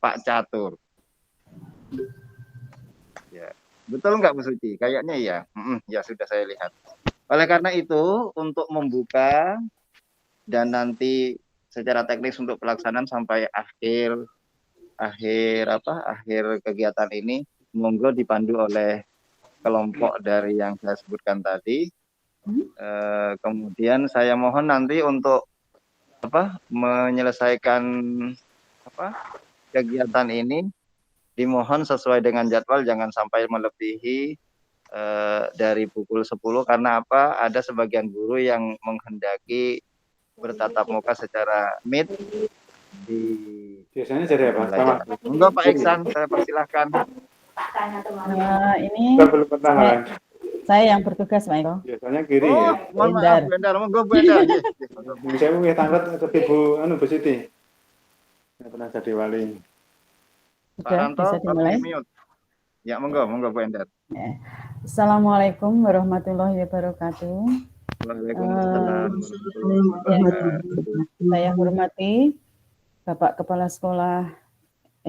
Pak Catur. Ya, betul nggak Bu Suci? Kayaknya ya. Ya sudah saya lihat. Oleh karena itu, untuk membuka dan nanti secara teknis untuk pelaksanaan sampai akhir kegiatan ini, monggo dipandu oleh kelompok dari yang saya sebutkan tadi. Kemudian saya mohon nanti untuk menyelesaikan kegiatan ini dimohon sesuai dengan jadwal, jangan sampai melebihi dari pukul 10 karena ada sebagian guru yang menghendaki bertatap muka secara meet di biasanya jadi apa? Enggak Pak Iksan, saya persilahkan. Ini belum pernah saya yang bertugas, Pak Eko. Biasanya kiri ya. Mohon maaf Bu Endar, monggo Bu Endar. Saya mau tangkat ke Ibu Bu Siti. Yang pernah jadi wali. Pak Ranto, bisa dimulai? Ya, monggo Bu Endar. Assalamualaikum warahmatullahi wabarakatuh. Waalaikumsalam. Saya hormati Bapak Kepala Sekolah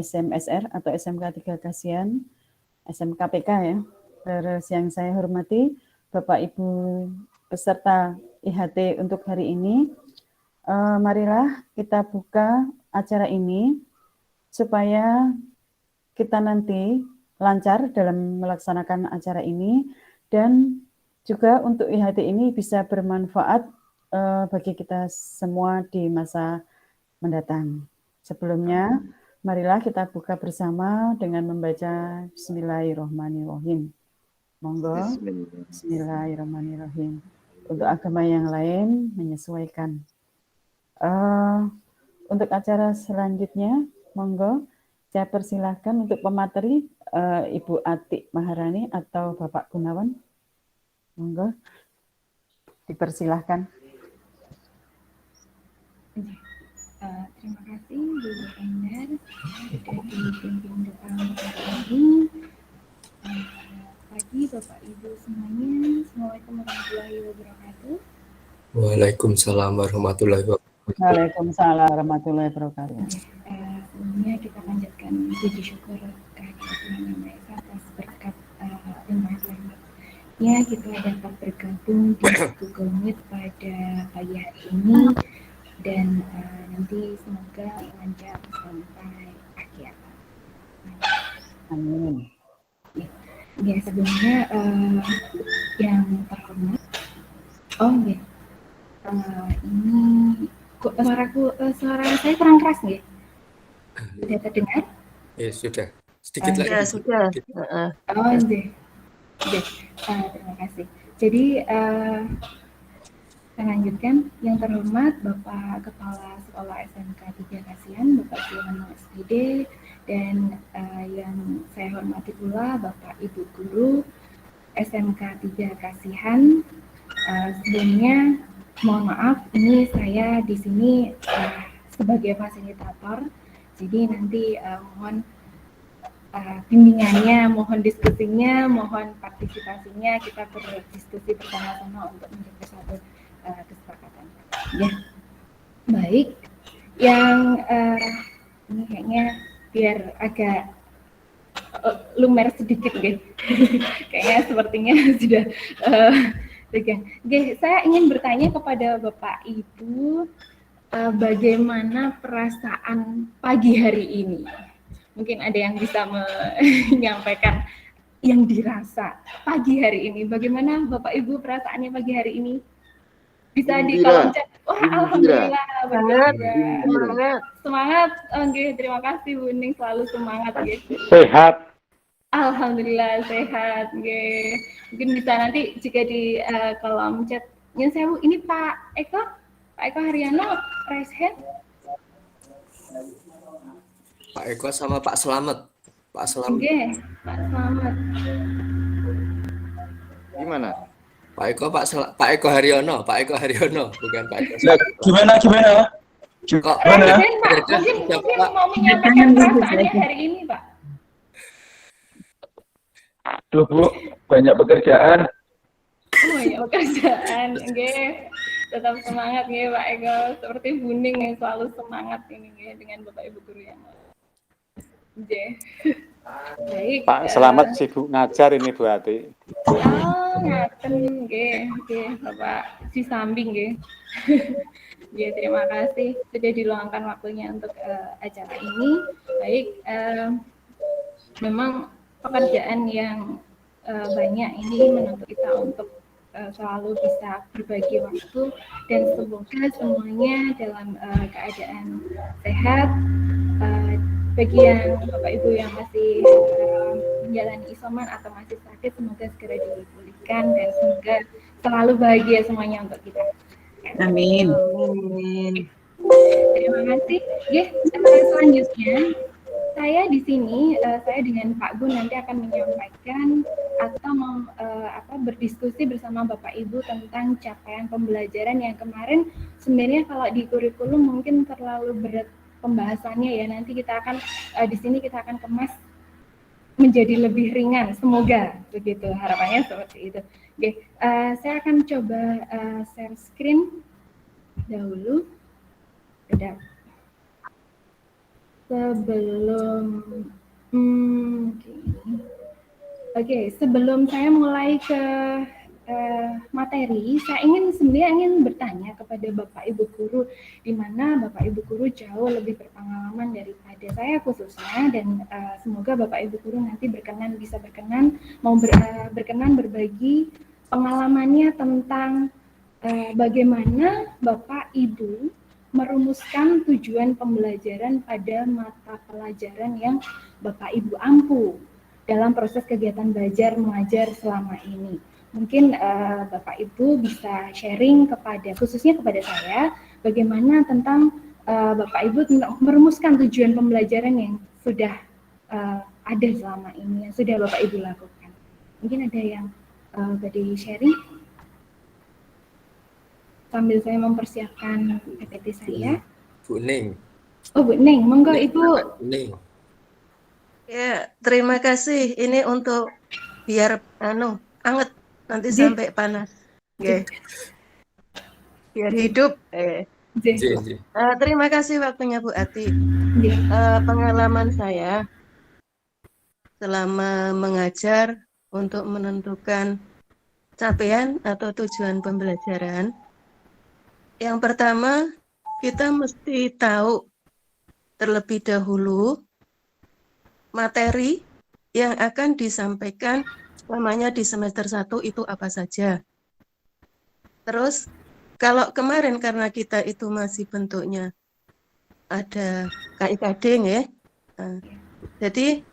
SMSR atau SMK 3 Kasihan, SMKPK ya. Terus yang saya hormati Bapak Ibu peserta IHT untuk hari ini. Marilah kita buka acara ini supaya kita nanti lancar dalam melaksanakan acara ini dan juga untuk IHT ini bisa bermanfaat bagi kita semua di masa mendatang. Sebelumnya, marilah kita buka bersama dengan membaca Bismillahirrahmanirrahim. Monggo. Bismillahirrahmanirrahim. Untuk agama yang lain menyesuaikan. Untuk acara selanjutnya, monggo. Saya persilahkan untuk pemateri Ibu Atik Maharani atau Bapak Gunawan. Monggo, dipersilahkan. Terima kasih Bu Endar sudah dipimpin depan ini. Pagi Bapak Ibu semuanya, Assalamualaikum warahmatullahi wabarakatuh. Waalaikumsalam warahmatullahi wabarakatuh. Waalaikumsalam warahmatullahi wabarakatuh. Sebelumnya kita panjatkan puji syukur kehadirat Tuhan Yang Maha Esa atas berkat dan rahmatnya kita dapat bergabung di Google Meet pada pagi hari ini dan nanti semoga lancar sampai akhir. Amin. Ya sebelumnya yang terhormat, ini suara saya kurang keras nggih? Sudah terdengar? Ya sudah. Sedikit lagi. Ya sudah. Terima kasih. Jadi saya lanjutkan. Yang terhormat Bapak Kepala Sekolah SMK 3 Kasihan, Bapak Sulaiman SPD, dan yang saya hormati pula Bapak Ibu Guru SMK 3 Kasihan. Sebelumnya mohon maaf, ini saya di sini sebagai fasilitator. Jadi nanti mohon bimbingannya, mohon diskusinya, mohon partisipasinya, kita berdiskusi bersama-sama untuk mencapai satu kesepakatan. Ya, baik. Yang ini kayaknya biar agak lumer sedikit, gitu. Kayaknya sepertinya sudah. Saya ingin bertanya kepada Bapak Ibu. Bagaimana perasaan pagi hari ini? Mungkin ada yang bisa menyampaikan yang dirasa pagi hari ini. Bagaimana Bapak Ibu perasaannya pagi hari ini? Bisa di kolom chat. Alhamdulillah. Semangat. Oke, terima kasih Bu Ning, selalu semangat. Sehat. Alhamdulillah sehat. Mungkin bisa nanti jika di kolom chat. Ini Pak Eko Haryono, raise hand. Pak Eko sama Pak Slamet. Pak Slamet. Oke, Pak Slamet. Gimana? Pak Eko Haryono, bukan Pak Eko. Gimana? Kok Pak? Mungkin mau menyampaikan perasaannya hari ini, Pak. Duh, Bu, banyak pekerjaan. Oke. Tetap semangat ya Pak Eko, seperti Buning yang selalu semangat ini ya dengan Bapak Ibu guru yang lain. Nggih. Baik. Pak Selamat sibuk ngajar ini Bu Ati. Oh, ngaten nggih, Bapak Cisambing nggih. Nggih, terima kasih sudah diluangkan waktunya untuk acara ini. Baik, memang pekerjaan yang banyak ini menuntut kita untuk selalu bisa berbagi waktu, dan semoga semuanya dalam keadaan sehat. Bagi yang Bapak Ibu yang masih menjalani isoman atau masih sakit, semoga segera dipulihkan dan semoga selalu bahagia semuanya untuk kita. Amin. Amin. Terima kasih. Selanjutnya saya di sini, saya dengan Pak Gun nanti akan menyampaikan atau berdiskusi bersama Bapak Ibu tentang capaian pembelajaran yang kemarin. Sebenarnya kalau di kurikulum mungkin terlalu berat pembahasannya ya, nanti kita akan di sini kita akan kemas menjadi lebih ringan, semoga begitu, harapannya seperti itu. Oke, saya akan coba share screen dahulu. Udah. Sebelum sebelum saya mulai ke materi, saya ingin bertanya kepada Bapak Ibu guru, di mana Bapak Ibu guru jauh lebih berpengalaman daripada saya khususnya, dan semoga Bapak Ibu guru nanti berkenan berbagi pengalamannya tentang bagaimana Bapak Ibu merumuskan tujuan pembelajaran pada mata pelajaran yang Bapak Ibu ampu dalam proses kegiatan belajar mengajar selama ini. Mungkin Bapak Ibu bisa sharing khususnya kepada saya, bagaimana tentang Bapak Ibu tentang merumuskan tujuan pembelajaran yang sudah ada selama ini, yang sudah Bapak Ibu lakukan. Mungkin ada yang tadi sharing sambil saya mempersiapkan PPT saya. Bu Ning. Oh, Bu Ning, monggo Ibu. Bu Ning. Ya, terima kasih. Ini untuk biar anget nanti sampai panas. Oke. Biar hidup. Terima kasih waktunya Bu Ati. Pengalaman saya selama mengajar untuk menentukan capaian atau tujuan pembelajaran. Yang pertama, kita mesti tahu terlebih dahulu materi yang akan disampaikan namanya di semester 1 itu apa saja. Terus, kalau kemarin karena kita itu masih bentuknya ada KIKD ya. Jadi,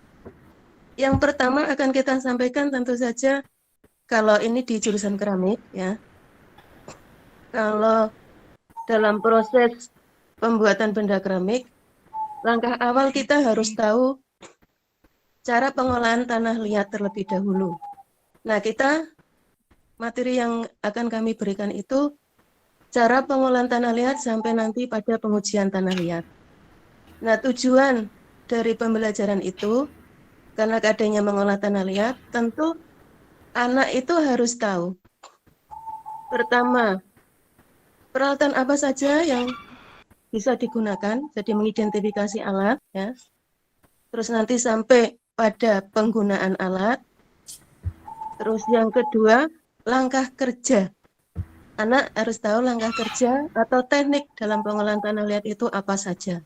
yang pertama akan kita sampaikan tentu saja kalau ini di jurusan keramik ya. Kalau dalam proses pembuatan benda keramik, langkah awal kita harus tahu cara pengolahan tanah liat terlebih dahulu. Nah, materi yang akan kami berikan itu cara pengolahan tanah liat sampai nanti pada pengujian tanah liat. Nah, tujuan dari pembelajaran itu, karena adanya mengolah tanah liat, tentu anak itu harus tahu. Pertama, peralatan apa saja yang bisa digunakan, jadi mengidentifikasi alat, ya. Terus nanti sampai pada penggunaan alat. Terus yang kedua, langkah kerja. Anak harus tahu langkah kerja atau teknik dalam pengolahan tanah liat itu apa saja.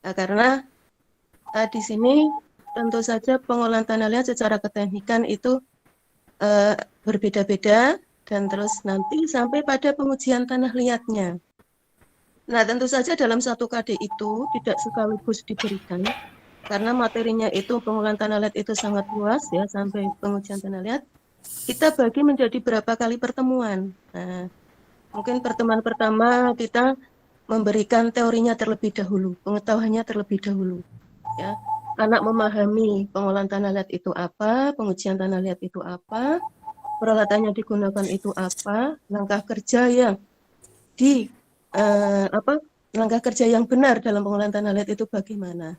Nah, karena di sini tentu saja pengolahan tanah liat secara keteknikan itu berbeda-beda, dan terus nanti sampai pada pengujian tanah liatnya. Nah, tentu saja dalam satu KD itu tidak sekaligus diberikan, karena materinya itu pengolahan tanah liat itu sangat luas ya, sampai pengujian tanah liat. Kita bagi menjadi berapa kali pertemuan. Nah, mungkin pertemuan pertama kita memberikan teorinya terlebih dahulu, pengetahuannya terlebih dahulu. Ya, anak memahami pengolahan tanah liat itu apa, pengujian tanah liat itu apa, peralatannya digunakan itu apa, langkah kerja yang langkah kerja yang benar dalam pengolahan tanah liat itu bagaimana,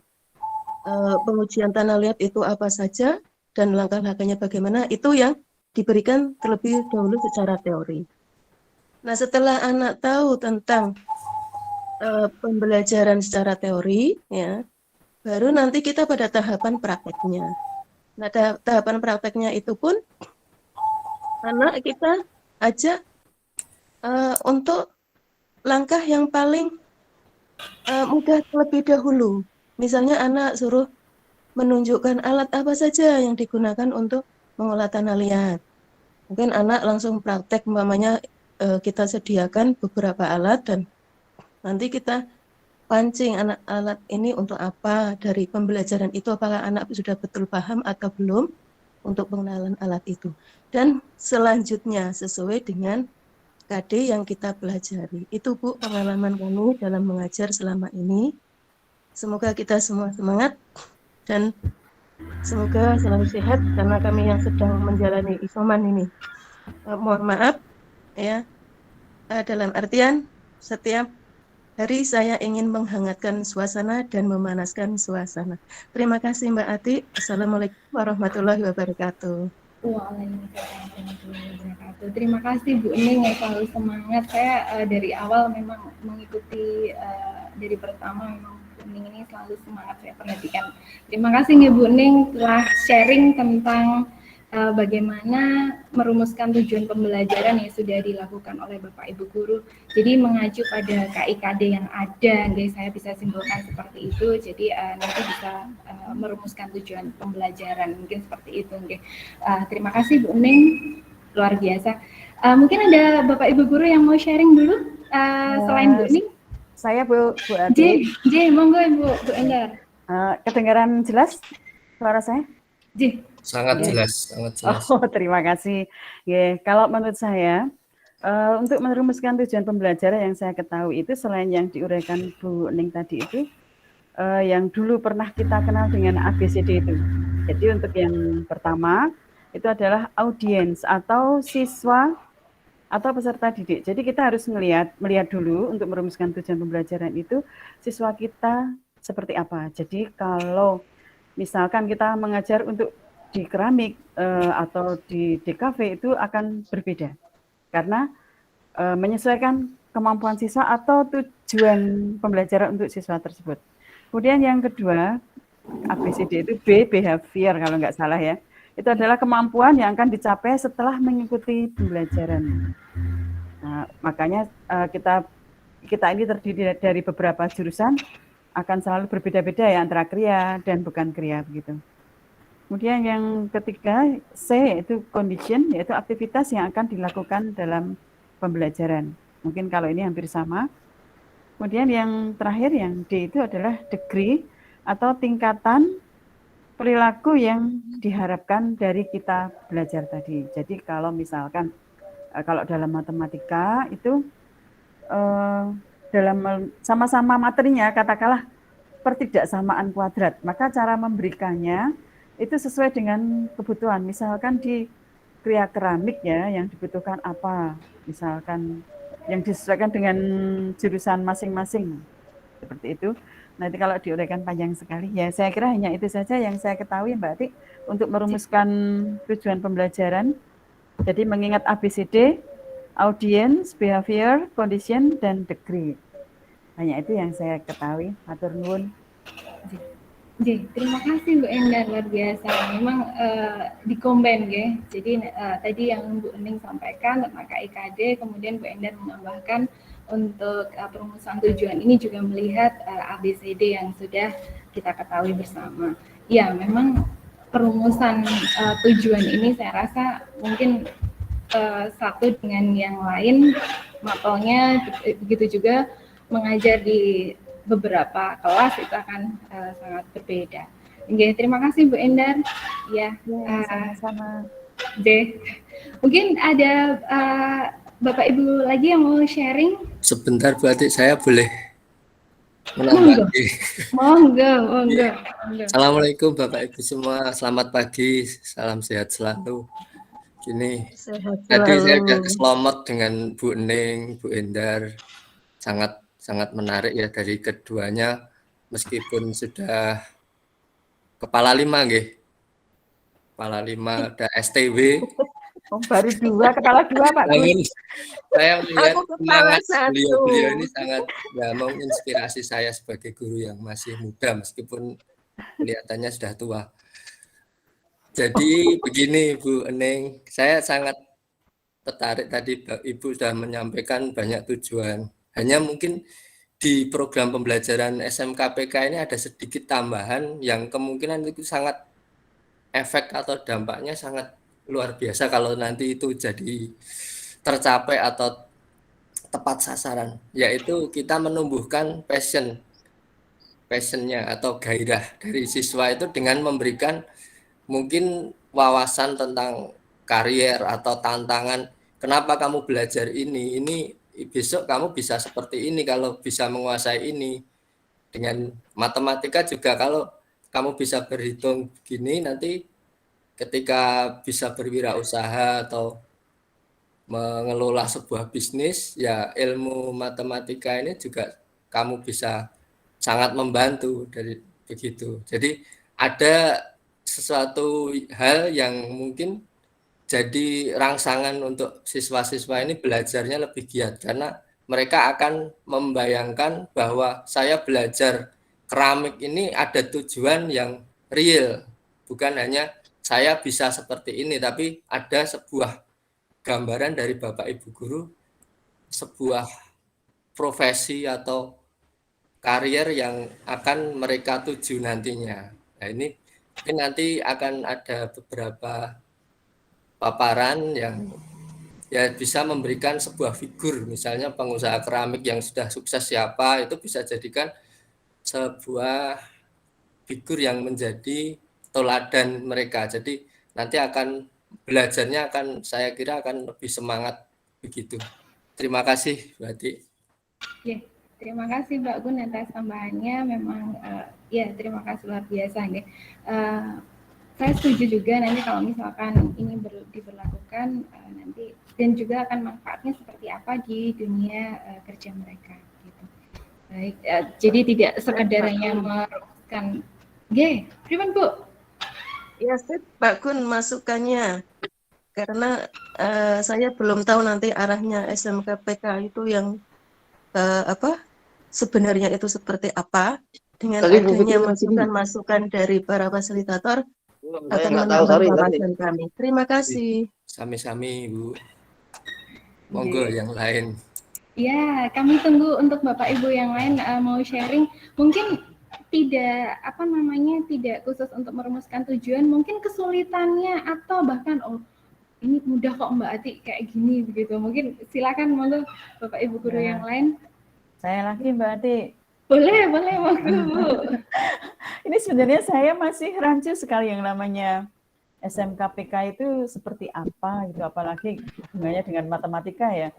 pengujian tanah liat itu apa saja, dan langkah-langkahnya bagaimana, itu yang diberikan terlebih dahulu secara teori. Nah, setelah anak tahu tentang pembelajaran secara teori, ya, baru nanti kita pada tahapan prakteknya. Nah, tahapan prakteknya itu pun anak kita ajak untuk langkah yang paling mudah terlebih dahulu. Misalnya anak suruh menunjukkan alat apa saja yang digunakan untuk mengolah tanah liat. Mungkin anak langsung praktek, umpamanya kita sediakan beberapa alat dan nanti kita pancing alat ini untuk apa, dari pembelajaran itu apakah anak sudah betul paham atau belum untuk pengenalan alat itu. Dan selanjutnya sesuai dengan KD yang kita pelajari. Itu Bu pengalaman kami dalam mengajar selama ini. Semoga kita semua semangat dan semoga selalu sehat karena kami yang sedang menjalani isoman ini. Mohon maaf ya, dalam artian setiap hari saya ingin menghangatkan suasana dan memanaskan suasana. Terima kasih Mbak Ati. Assalamualaikum warahmatullahi wabarakatuh. Waalaikumsalam warahmatullahi wabarakatuh. Terima kasih Bu Ning yang selalu semangat. Saya dari awal memang mengikuti dari pertama memang Bu Ning ini selalu semangat, saya perhatikan. Terima kasih nih Bu Ning telah sharing tentang bagaimana merumuskan tujuan pembelajaran yang sudah dilakukan oleh Bapak Ibu Guru. Jadi mengacu pada KIKD yang ada, guys, saya bisa simpulkan seperti itu. Jadi nanti bisa merumuskan tujuan pembelajaran, mungkin seperti itu. Terima kasih Bu Ning, luar biasa. Mungkin ada Bapak Ibu Guru yang mau sharing dulu selain Bu Ning? Saya Bu Ati. Monggo Bu Endar. Kedengaran jelas suara saya? Sangat jelas, sangat jelas. Oh, terima kasih. Kalau menurut saya, untuk merumuskan tujuan pembelajaran yang saya ketahui itu selain yang diuraikan Bu Ning tadi itu, yang dulu pernah kita kenal dengan ABCD itu. Jadi untuk yang pertama itu adalah audiens atau siswa atau peserta didik. Jadi kita harus melihat dulu untuk merumuskan tujuan pembelajaran itu siswa kita seperti apa. Jadi kalau misalkan kita mengajar untuk di keramik atau di DKV itu akan berbeda karena menyesuaikan kemampuan siswa atau tujuan pembelajaran untuk siswa tersebut. Kemudian yang kedua, ABCD itu B, behavior kalau nggak salah ya. Itu adalah kemampuan yang akan dicapai setelah mengikuti pembelajaran. Nah, makanya kita ini terdiri dari beberapa jurusan akan selalu berbeda-beda ya antara kriya dan bukan kriya begitu. Kemudian yang ketiga, C itu condition, yaitu aktivitas yang akan dilakukan dalam pembelajaran. Mungkin kalau ini hampir sama. Kemudian yang terakhir, yang D itu adalah degree atau tingkatan perilaku yang diharapkan dari kita belajar tadi. Jadi kalau misalkan, kalau dalam matematika itu dalam sama-sama materinya, katakanlah pertidaksamaan kuadrat, maka cara memberikannya itu sesuai dengan kebutuhan. Misalkan di kriya keramik ya, yang dibutuhkan apa, misalkan yang disesuaikan dengan jurusan masing-masing, seperti itu. Nanti kalau diuraikan panjang sekali, ya saya kira hanya itu saja yang saya ketahui Mbak Ati untuk merumuskan tujuan pembelajaran. Jadi mengingat ABCD, audience, behavior, condition, dan degree. Hanya itu yang saya ketahui. Matur nuwun. Terima kasih Bu Endar, luar biasa. Memang dikombin ya. Jadi tadi yang Bu Ening sampaikan tentang KIKD, kemudian Bu Endar menambahkan untuk perumusan tujuan ini juga melihat ABCD yang sudah kita ketahui bersama. Ya, memang perumusan tujuan ini saya rasa mungkin satu dengan yang lain, mapelnya begitu juga mengajar di beberapa kelas itu akan sangat berbeda. Terima kasih Bu Endar. Ya, sama-sama. Mungkin ada Bapak Ibu lagi yang mau sharing? Sebentar Bu Ati, saya boleh menambahkan. Monggo. Assalamualaikum Bapak Ibu semua, selamat pagi, salam sehat selalu. Gini, tadi saya agak keselomot dengan Bu Ning, Bu Endar, sangat menarik ya dari keduanya, meskipun sudah kepala 5 nggih. Kepala 5 ada STW. Oh, baru 2, kepala 2 Pak Gus. Saya melihat semangat beliau ini sangat ya, menginspirasi saya sebagai guru yang masih muda, meskipun kelihatannya sudah tua. Jadi begini Bu Eneng, saya sangat tertarik tadi Ibu sudah menyampaikan banyak tujuan. Hanya mungkin di program pembelajaran SMKPK ini ada sedikit tambahan yang kemungkinan itu sangat efek atau dampaknya sangat luar biasa kalau nanti itu jadi tercapai atau tepat sasaran, yaitu kita menumbuhkan passionnya atau gairah dari siswa itu dengan memberikan mungkin wawasan tentang karier atau tantangan. Kenapa kamu belajar ini besok kamu bisa seperti ini kalau bisa menguasai ini. Dengan matematika juga kalau kamu bisa berhitung gini, nanti ketika bisa berwirausaha atau mengelola sebuah bisnis, ya ilmu matematika ini juga kamu bisa sangat membantu dari begitu. Jadi ada sesuatu hal yang mungkin jadi rangsangan untuk siswa-siswa ini belajarnya lebih giat karena mereka akan membayangkan bahwa saya belajar keramik ini ada tujuan yang real, bukan hanya saya bisa seperti ini, tapi ada sebuah gambaran dari Bapak Ibu Guru, sebuah profesi atau karier yang akan mereka tuju nantinya. Nah ini mungkin nanti akan ada beberapa paparan yang ya bisa memberikan sebuah figur, misalnya pengusaha keramik yang sudah sukses siapa, itu bisa jadikan sebuah figur yang menjadi teladan mereka. Jadi nanti akan belajarnya saya kira akan lebih semangat begitu. Terima kasih, Mbak Ati. Ya, terima kasih Mbak Gun atas tambahannya. Memang ya terima kasih luar biasa. Saya setuju juga nanti kalau misalkan ini diberlakukan nanti dan juga akan manfaatnya seperti apa di dunia kerja mereka. Gitu. Baik, jadi tidak sekedar hanya merumuskan. Prima Bu? Ya, Pak Gun masukannya. Karena saya belum tahu nanti arahnya SMKPK itu yang sebenarnya itu seperti apa. Dengan adanya masukan-masukan dari para fasilitator akan menambah wawasan kami. Terima kasih. Sami-sami, Bu. Monggo yang lain. Ya, kami tunggu untuk Bapak Ibu yang lain mau sharing. Mungkin tidak tidak khusus untuk merumuskan tujuan, mungkin kesulitannya atau bahkan ini mudah kok Mbak Ati kayak gini begitu. Mungkin silakan monggo Bapak Ibu guru yang lain. Saya lagi Mbak Ati. Boleh monggo Bu. Ini sebenarnya saya masih rancu sekali yang namanya SMKPK itu seperti apa gitu, apalagi hubungannya dengan matematika ya.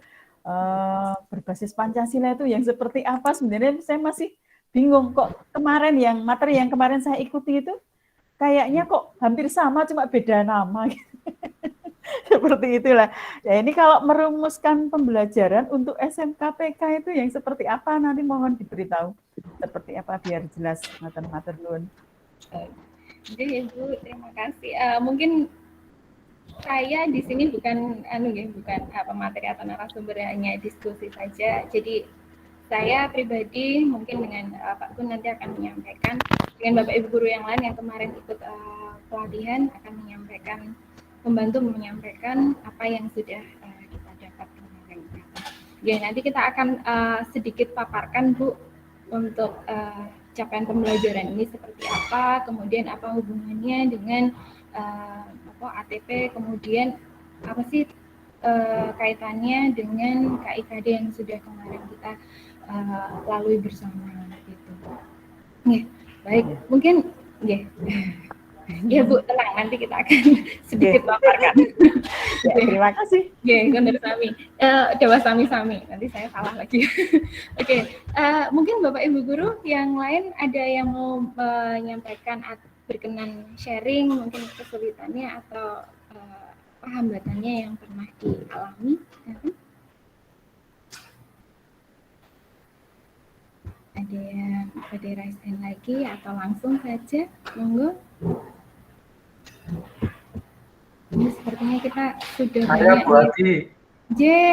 Berbasis Pancasila itu yang seperti apa sebenarnya saya masih bingung kok. Kemarin materi yang kemarin saya ikuti itu kayaknya kok hampir sama cuma beda nama gitu. Seperti itulah. Ya ini kalau merumuskan pembelajaran untuk SMKPK itu yang seperti apa nanti mohon diberitahu seperti apa biar jelas mater nuwun. Jadi Ibu terima kasih. Mungkin saya di sini bukan materi atau narasumber, hanya diskusi saja. Jadi saya pribadi mungkin dengan Pak Gun nanti akan menyampaikan dengan Bapak Ibu guru yang lain yang kemarin ikut pelatihan akan membantu menyampaikan apa yang sudah kita dapat kemarin. Ya, nanti kita akan sedikit paparkan Bu untuk capaian pembelajaran ini seperti apa, kemudian apa hubungannya dengan ATP, kemudian apa sih kaitannya dengan KIKD yang sudah kemarin kita lalui bersama gitu. Ya, baik, mungkin ya Bu, tenang, nanti kita akan sedikit paparkan. Ya, terima kasih. Benar Sami. Dewa Sami, nanti saya salah lagi. Oke, mungkin Bapak Ibu guru yang lain ada yang mau menyampaikan berkenan sharing mungkin kesulitannya atau hambatannya yang pernah dialami. Ada yang raise hand lagi atau langsung saja, monggo. Ini sepertinya kita sudah banyak. Bu Adi.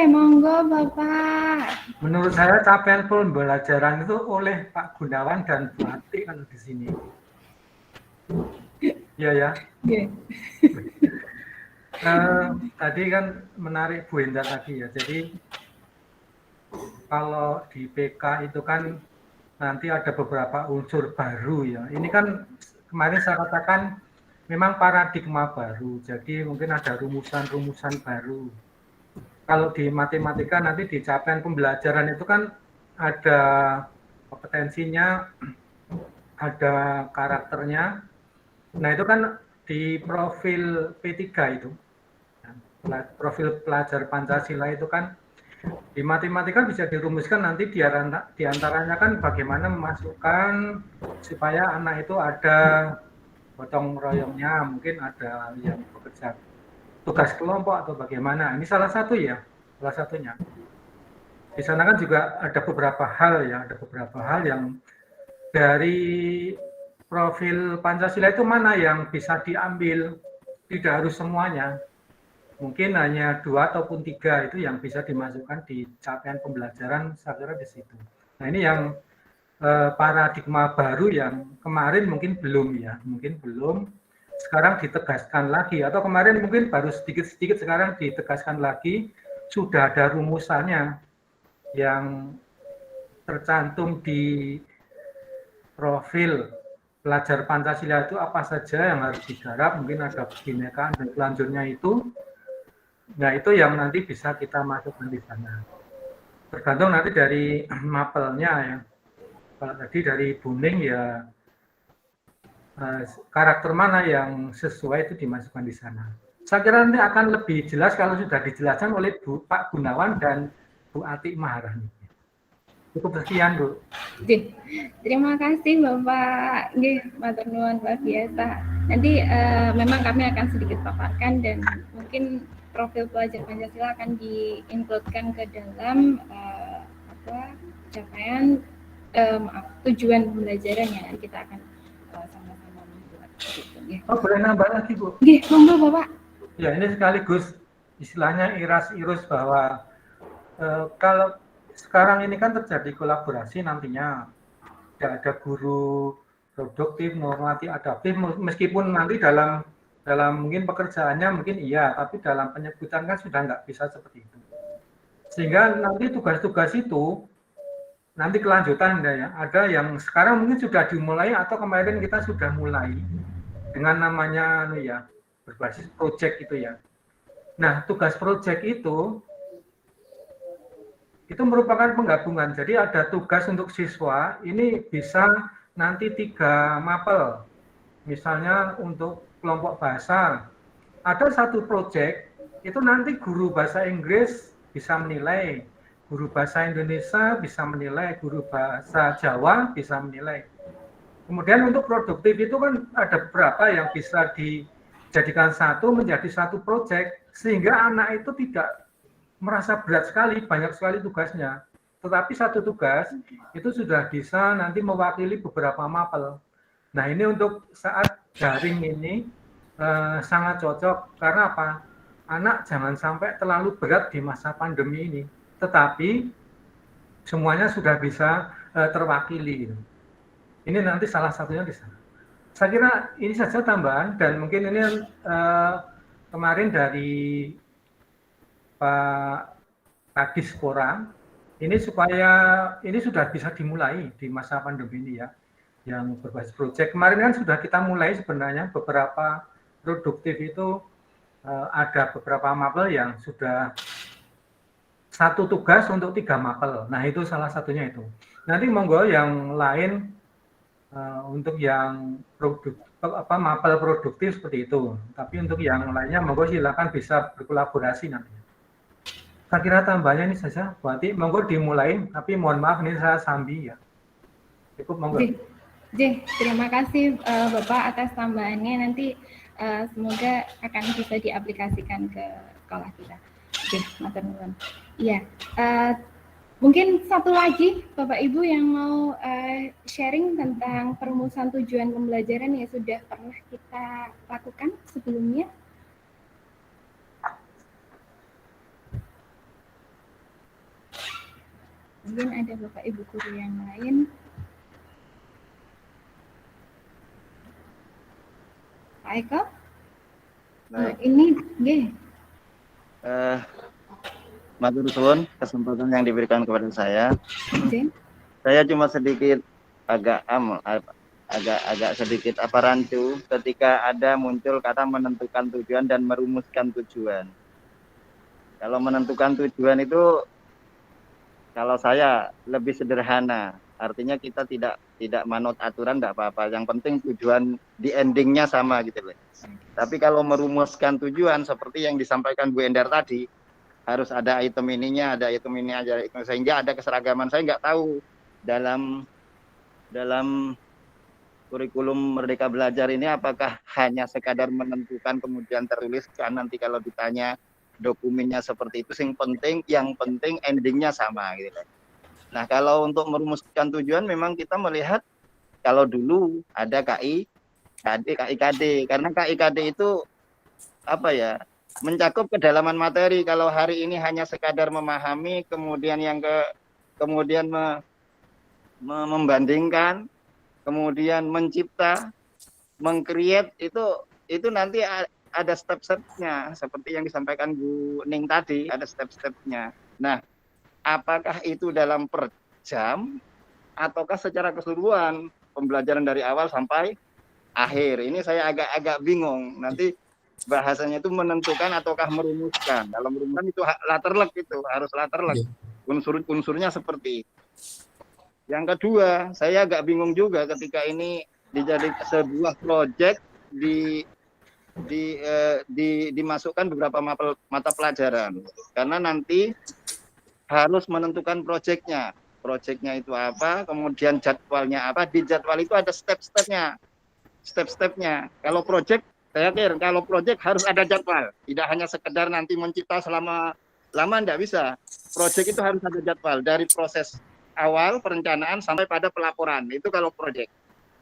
Monggo Bapak. Menurut saya capaian pembelajaran itu oleh Pak Gunawan dan Bu Ati kalau di sini. Iya ya. Iya. Tadi kan menarik Bu Enda tadi ya. Jadi kalau di PK itu kan nanti ada beberapa unsur baru ya. Ini kan kemarin saya katakan memang paradigma baru. Jadi mungkin ada rumusan-rumusan baru. Kalau di matematika nanti di capaian pembelajaran itu kan ada kompetensinya, ada karakternya. Nah itu kan di profil P3 itu, profil pelajar Pancasila itu kan di matematika bisa dirumuskan nanti di antaranya kan bagaimana memasukkan supaya anak itu ada gotong royongnya, mungkin ada yang bekerja tugas kelompok atau bagaimana. Ini salah satu ya, salah satunya. Di sana kan juga ada beberapa hal ya, ada beberapa hal yang dari profil Pancasila itu mana yang bisa diambil, tidak harus semuanya. Mungkin hanya 2 ataupun 3 itu yang bisa dimasukkan di capaian pembelajaran, saya kira di situ. Nah ini yang paradigma baru yang kemarin mungkin belum ya, mungkin belum, sekarang ditegaskan lagi, atau kemarin mungkin baru sedikit-sedikit, sekarang ditegaskan lagi, sudah ada rumusannya yang tercantum di profil pelajar Pancasila itu apa saja yang harus digarap, mungkin ada kebinekaan dan selanjutnya itu. Nah itu yang nanti bisa kita masukkan di sana. Tergantung nanti dari mapelnya ya. Kalau tadi dari Buning ya karakter mana yang sesuai itu dimasukkan di sana. Saya kira nanti akan lebih jelas kalau sudah dijelaskan oleh Pak Gunawan dan Bu Ati Maharani. Cukup sekian, Bu. Terima kasih Bapak. Matur nuwun luar biasa. Nanti memang kami akan sedikit paparkan dan mungkin profil pelajar Pancasila akan diinkludkan ke dalam capaian tujuan pembelajarannya. Nanti kita akan sama-sama membuat itu. Oh, boleh nambah lagi, Bu? Monggo Bapak. Ya, ini sekaligus istilahnya iras-irus bahwa kalau sekarang ini kan terjadi kolaborasi nantinya, ada guru produktif, normatif, adaptif, meskipun nanti dalam mungkin pekerjaannya mungkin iya, tapi dalam penyebutan kan sudah nggak bisa seperti itu. Sehingga nanti tugas-tugas itu nanti kelanjutan ya, ada yang sekarang mungkin sudah dimulai atau kemarin kita sudah mulai dengan namanya ya berbasis project itu ya. Nah tugas project itu merupakan penggabungan. Jadi ada tugas untuk siswa, ini bisa nanti 3 mapel. Misalnya untuk kelompok bahasa, ada satu proyek, itu nanti guru bahasa Inggris bisa menilai, guru bahasa Indonesia bisa menilai, guru bahasa Jawa bisa menilai. Kemudian untuk produktif itu kan ada beberapa yang bisa dijadikan satu menjadi satu proyek, sehingga anak itu tidak merasa berat sekali, banyak sekali tugasnya. Tetapi satu tugas itu sudah bisa nanti mewakili beberapa mapel. Nah ini untuk saat daring ini sangat cocok. Karena apa? Anak jangan sampai terlalu berat di masa pandemi ini. Tetapi semuanya sudah bisa terwakili. Ini nanti salah satunya di sana. Saya kira ini saja tambahan, dan mungkin ini kemarin dari Pak Kadispora, ini supaya ini sudah bisa dimulai di masa pandemi ini ya, yang berbasis proyek. Kemarin kan sudah kita mulai sebenarnya beberapa produktif itu ada beberapa mapel yang sudah satu tugas untuk 3 mapel. Nah itu salah satunya itu. Nanti monggo yang lain untuk yang mapel produktif seperti itu. Tapi untuk yang lainnya monggo silakan bisa berkolaborasi nanti. Saya kira tambahnya ini saja, berarti monggo dimulai, tapi mohon maaf ini saya sambi ya. Cukup monggo. Terima kasih Bapak atas tambahannya, nanti semoga akan bisa diaplikasikan ke sekolah kita. Matur nuwun. Iya, mungkin satu lagi Bapak Ibu yang mau sharing tentang perumusan tujuan pembelajaran yang sudah pernah kita lakukan sebelumnya. Mungkin ada Bapak Ibu guru yang lain. Pak Eko. Baik. Ini nggih. Matur suwun kesempatan yang diberikan kepada saya. Nggih. Saya cuma sedikit agak sedikit rancu ketika ada muncul kata menentukan tujuan dan merumuskan tujuan. Kalau menentukan tujuan itu, kalau saya lebih sederhana, artinya kita tidak manut aturan, tidak apa-apa. Yang penting tujuan di endingnya sama gitu loh. Tapi kalau merumuskan tujuan seperti yang disampaikan Bu Endar tadi, harus ada item ininya, ada item ini aja, sehingga ada keseragaman. Saya nggak tahu dalam kurikulum Merdeka Belajar ini apakah hanya sekadar menentukan kemudian tertuliskan, nanti kalau ditanya dokumennya seperti itu, yang penting endingnya sama gitu. Nah, kalau untuk merumuskan tujuan memang kita melihat kalau dulu ada KIKD, karena KIKD itu apa ya, mencakup kedalaman materi. Kalau hari ini hanya sekadar memahami, kemudian membandingkan, kemudian mencipta, meng-create, itu nanti ada step-stepnya, seperti yang disampaikan Bu Ning tadi, ada step-stepnya. Nah, apakah itu dalam per jam, ataukah secara keseluruhan pembelajaran dari awal sampai akhir? Ini saya agak bingung. Nanti bahasanya itu menentukan ataukah merumuskan. Kalau merumuskan itu letterlek, itu harus letterlek. Unsur-unsurnya seperti itu. Yang kedua, saya agak bingung juga ketika ini dijadikan sebuah proyek dimasukkan beberapa mata pelajaran, karena nanti harus menentukan proyeknya itu apa, kemudian jadwalnya apa. Di jadwal itu ada step-stepnya. Kalau proyek, saya kira kalau proyek harus ada jadwal, tidak hanya sekedar nanti mencipta selama tidak bisa. Proyek itu harus ada jadwal dari proses awal perencanaan sampai pada pelaporan, itu kalau proyek.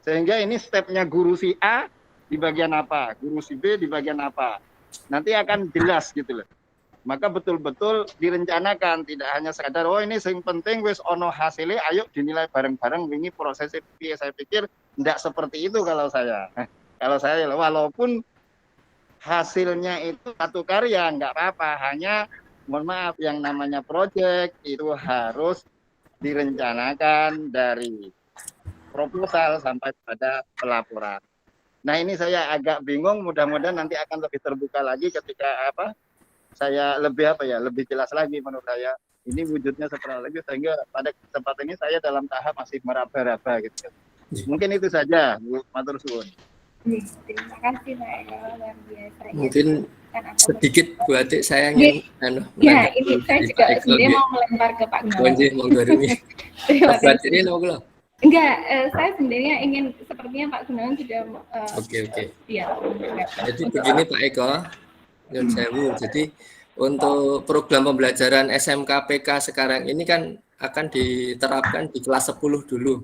Sehingga ini stepnya guru si A di bagian apa, guru si B di bagian apa, nanti akan jelas gitu loh. Maka betul-betul direncanakan, tidak hanya sekadar ini yang penting wis ono hasilnya, ayo dinilai bareng-bareng, ini prosesnya. Saya pikir tidak seperti itu kalau saya. Walaupun hasilnya itu satu karya nggak apa-apa, hanya mohon maaf, yang namanya proyek itu harus direncanakan dari proposal sampai pada pelaporan. Nah, ini saya agak bingung, mudah-mudahan nanti akan lebih terbuka lagi ketika saya lebih jelas lagi menurut saya. Ini wujudnya seperti lagi, sehingga pada kesempatan ini saya dalam tahap masih meraba-raba gitu. Mungkin itu saja, Bu. Matur suwun. Terima kasih Pak Eko, luar biasa. Mungkin sedikit Bu Atik saya ingin ya, ini saya juga sebenarnya mau melempar ke Pak Gunawan. Terima kasih. Enggak, saya sebenarnya ingin, sepertinya Pak Gunawan sudah Oke. Ya. Jadi begini Pak Eko, jadi untuk program pembelajaran SMK PK sekarang ini kan akan diterapkan di kelas 10 dulu.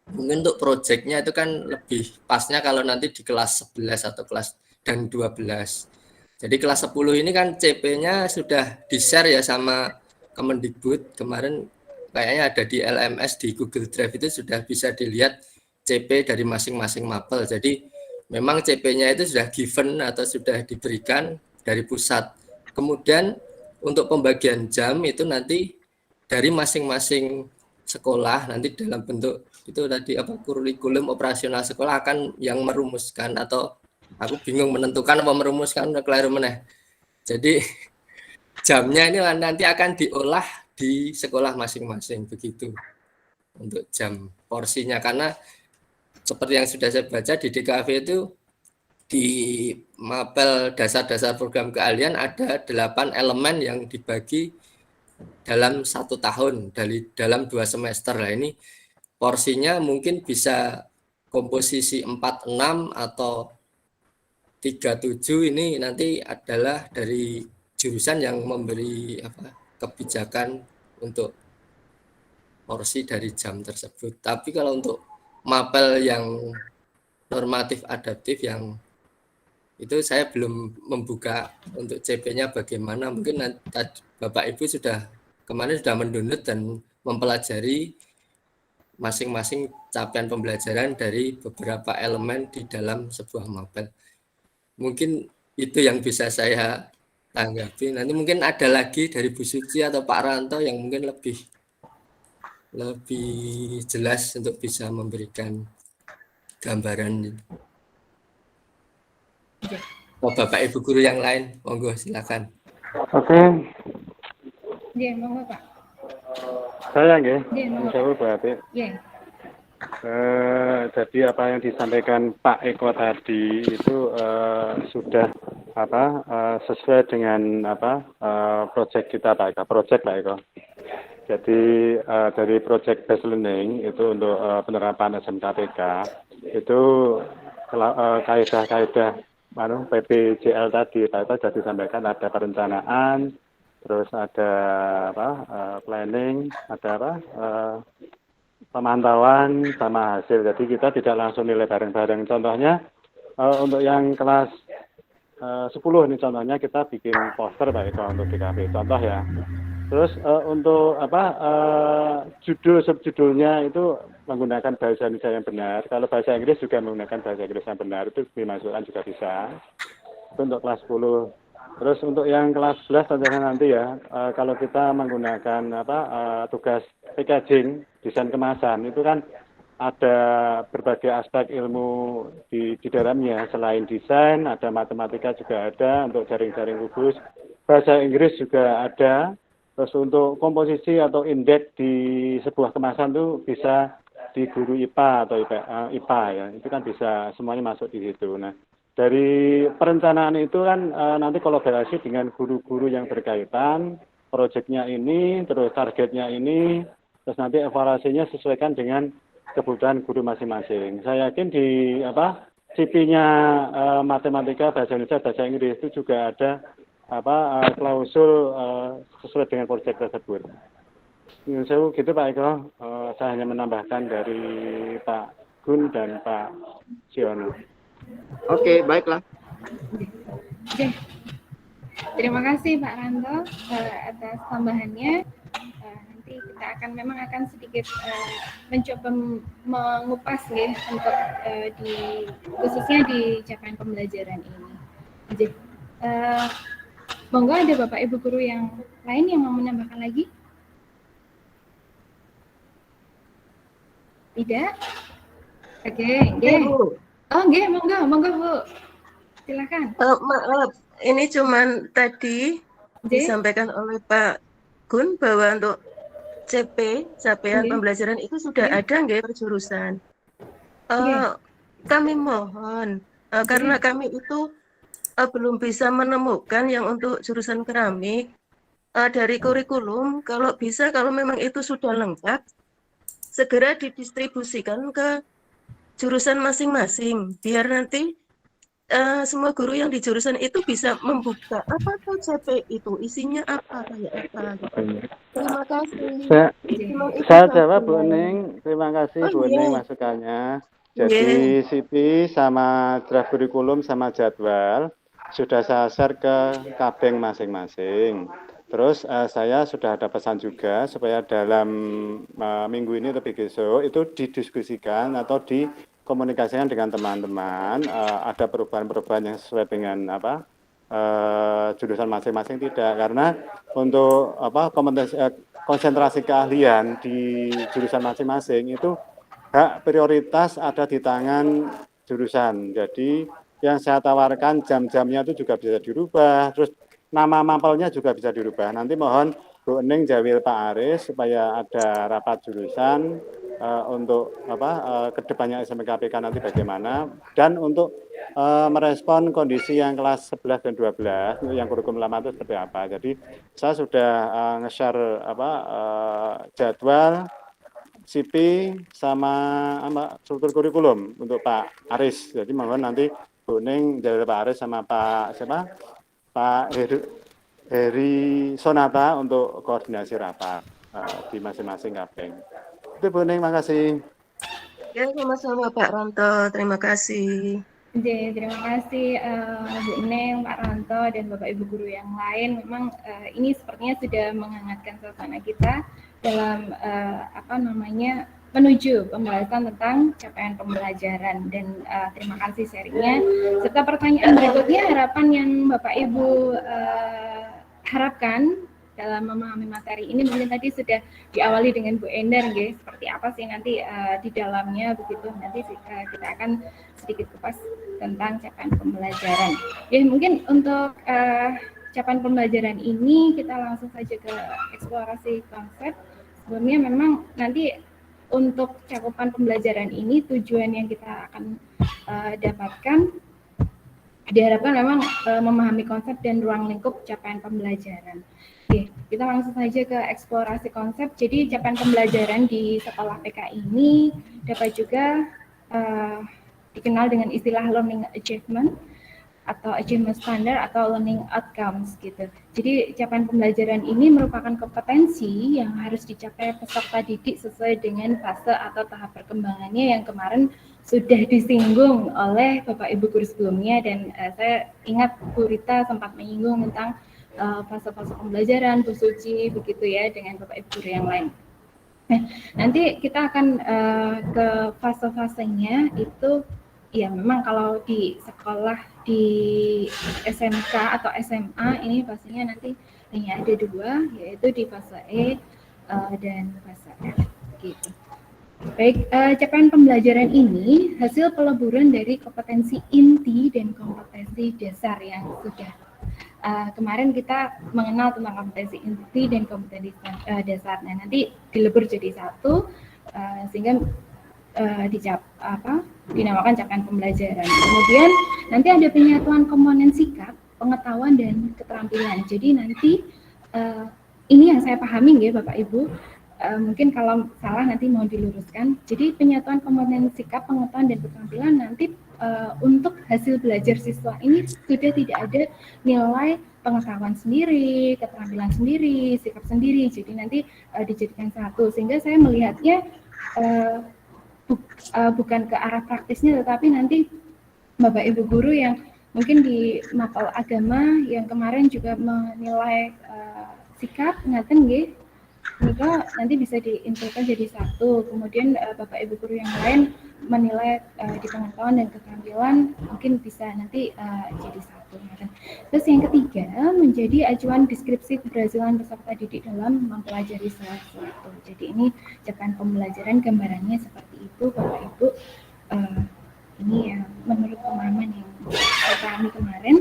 Mungkin untuk proyeknya itu kan lebih pasnya kalau nanti di kelas 11 atau kelas dan 12. Jadi kelas 10 ini kan CP-nya sudah di-share ya sama Kemendikbud. Kemarin kayaknya ada di LMS, di Google Drive itu sudah bisa dilihat CP dari masing-masing mapel. Jadi memang CP-nya itu sudah given atau sudah diberikan dari pusat. Kemudian untuk pembagian jam itu nanti dari masing-masing sekolah, nanti dalam bentuk itu tadi kurikulum operasional sekolah akan yang merumuskan, atau aku bingung menentukan apa merumuskan, keliru meneh. Jadi jamnya ini nanti akan diolah di sekolah masing-masing begitu untuk jam porsinya, karena seperti yang sudah saya baca di DKV itu di mapel dasar-dasar program keahlian ada 8 elemen yang dibagi dalam 1 tahun dalam 2 semester. Lah ini porsinya mungkin bisa komposisi 46 atau 37, ini nanti adalah dari jurusan yang memberi kebijakan untuk porsi dari jam tersebut. Tapi kalau untuk mapel yang normatif adaptif yang itu saya belum membuka untuk CP-nya bagaimana. Mungkin nanti Bapak Ibu kemarin sudah mendownload dan mempelajari masing-masing capaian pembelajaran dari beberapa elemen di dalam sebuah mapel. Mungkin itu yang bisa saya tanggapi. Nanti mungkin ada lagi dari Bu Suci atau Pak Ranto yang mungkin lebih jelas untuk bisa memberikan gambaran. Oh, Bapak Ibu guru yang lain, monggo silakan. Oke. Iya, monggo Pak. Saya nggih. Iya, monggo. Saya berarti. Iya. Jadi apa yang disampaikan Pak Eko tadi itu sudah sesuai dengan proyek kita Pak Eko. Jadi dari proyek based learning itu untuk penerapan SMKPK itu kaidah-kaidah PPJL tadi Pak Eko sudah disampaikan, ada perencanaan, terus ada planning, ada pemantauan sama hasil. Jadi kita tidak langsung nilai bareng-bareng. Contohnya untuk yang kelas 10 ini contohnya kita bikin poster Pak Eko untuk DKP. Contoh ya. Terus untuk subjudulnya itu menggunakan bahasa Indonesia yang benar. Kalau bahasa Inggris juga menggunakan bahasa Inggris yang benar, itu dimasukkan juga bisa. Itu untuk kelas 10. Terus untuk yang kelas 11 contohnya nanti ya, kalau kita menggunakan tugas packaging, desain kemasan, itu kan ada berbagai aspek ilmu di dalamnya. Selain desain, ada matematika juga ada, untuk jaring-jaring kubus. Bahasa Inggris juga ada. Terus untuk komposisi atau indeks di sebuah kemasan itu bisa di guru IPA atau IPA ya, itu kan bisa semuanya masuk di situ. Nah, dari perencanaan itu kan nanti kolaborasi dengan guru-guru yang berkaitan, proyeknya ini, terus targetnya ini, terus nanti evaluasinya sesuaikan dengan kebutuhan guru masing-masing. Saya yakin di CP-nya matematika, bahasa Indonesia, bahasa Inggris itu juga ada klausul sesuai dengan proyek tersebut. Saya gitu Pak Eko, saya hanya menambahkan dari Pak Gun dan Pak Siono. Oke, baiklah. Oke. Terima kasih Pak Ranto atas tambahannya. Nanti kita memang akan sedikit mencoba mengupas ya untuk khususnya di capaian pembelajaran ini. Jadi, monggo ada Bapak Ibu guru yang lain yang mau menambahkan lagi? Tidak? Oke, oh, nggih, monggo Bu. Silakan. Maaf, ini cuman tadi disampaikan oleh Pak Gun bahwa untuk capaian pembelajaran itu sudah ada nggih per jurusan. Kami mohon karena kami itu belum bisa menemukan yang untuk jurusan keramik dari kurikulum. Kalau bisa, kalau memang itu sudah lengkap, segera didistribusikan ke jurusan masing-masing, biar nanti semua guru yang di jurusan itu bisa membuka apa tuh CP itu, isinya apa, kayak apa. Terima kasih. Saya jawab Bu Ning, terima kasih Bu Ning masukannya. Jadi CP sama draft kurikulum sama jadwal sudah saya share ke kabeng masing-masing. Terus saya sudah ada pesan juga supaya dalam minggu ini atau besok itu didiskusikan atau dikomunikasikan dengan teman-teman, ada perubahan-perubahan yang sesuai dengan jurusan masing-masing tidak, karena untuk konsentrasi keahlian di jurusan masing-masing itu hak prioritas ada di tangan jurusan. Jadi yang saya tawarkan jam-jamnya itu juga bisa dirubah, terus nama mapelnya juga bisa dirubah. Nanti mohon Bu Ening jawil Pak Aris supaya ada rapat jurusan untuk kedepannya SMKPK nanti bagaimana, dan untuk merespon kondisi yang kelas 11 dan 12 untuk yang kurikulum lama itu seperti apa. Jadi saya sudah nge-share jadwal CP sama struktur kurikulum untuk Pak Aris. Jadi mohon nanti Bu Ening jawil Pak Aris sama Pak Pak Heri Sonata untuk koordinasi rapat di masing-masing kabeng. Itu Bu Ning, makasih. Ya, sama-sama Pak Ranto, terima kasih. Terima kasih Bu Neng, Pak Ranto, dan Bapak Ibu guru yang lain. Memang ini sepertinya sudah menghangatkan suasana kita dalam menuju pembahasan tentang capaian pembelajaran dan terima kasih sharingnya. Serta pertanyaan berikutnya, harapan yang Bapak Ibu harapkan dalam memahami materi ini mungkin tadi sudah diawali dengan Bu Endar, guys. Seperti apa sih nanti di dalamnya begitu. Nanti kita akan sedikit kupas tentang capaian pembelajaran. Ya mungkin untuk capaian pembelajaran ini kita langsung saja ke eksplorasi konsep. Sebelumnya memang nanti untuk cakupan pembelajaran ini tujuan yang kita akan dapatkan diharapkan memang memahami konsep dan ruang lingkup capaian pembelajaran. Oke, kita langsung saja ke eksplorasi konsep. Jadi capaian pembelajaran di sekolah PK ini dapat juga dikenal dengan istilah learning achievement atau achievement standard atau learning outcomes gitu. Jadi capaian pembelajaran ini merupakan kompetensi yang harus dicapai peserta didik sesuai dengan fase atau tahap perkembangannya yang kemarin sudah disinggung oleh Bapak Ibu guru sebelumnya, dan saya ingat Bu Rita sempat menyinggung tentang fase-fase pembelajaran, Bu Suci begitu ya, dengan Bapak Ibu guru yang lain. Nah, nanti kita akan ke fase-fasenya itu. Ya memang kalau di sekolah di SMK atau SMA ini pastinya nanti hanya ada dua, yaitu di fase E dan fase F gitu. Baik, capaian pembelajaran ini hasil peleburan dari kompetensi inti dan kompetensi dasar yang sudah kemarin kita mengenal tentang kompetensi inti dan kompetensi dasar. Nah, nanti dilebur jadi satu sehingga dinamakan capaian pembelajaran. Kemudian nanti ada penyatuan komponen sikap, pengetahuan dan keterampilan. Jadi nanti ini yang saya pahami ya Bapak Ibu. Mungkin kalau salah nanti mau diluruskan. Jadi penyatuan komponen sikap, pengetahuan dan keterampilan nanti untuk hasil belajar siswa ini sudah tidak ada nilai pengetahuan sendiri, keterampilan sendiri, sikap sendiri. Jadi nanti dijadikan satu. Sehingga saya melihatnya bukan ke arah praktisnya, tetapi nanti Bapak Ibu guru yang mungkin di mapel agama yang kemarin juga menilai sikap ngaten nggih, maka nanti bisa diinfokan jadi satu. Kemudian Bapak Ibu guru yang lain menilai di pengetahuan dan keterampilan mungkin bisa nanti jadi satu. Terus yang ketiga menjadi acuan deskripsi keberhasilan peserta didik dalam mempelajari sesuatu. Jadi ini capaian pembelajaran gambarannya seperti itu Bapak Ibu. Ini ya menurut pemahaman yang saya pahami kemarin.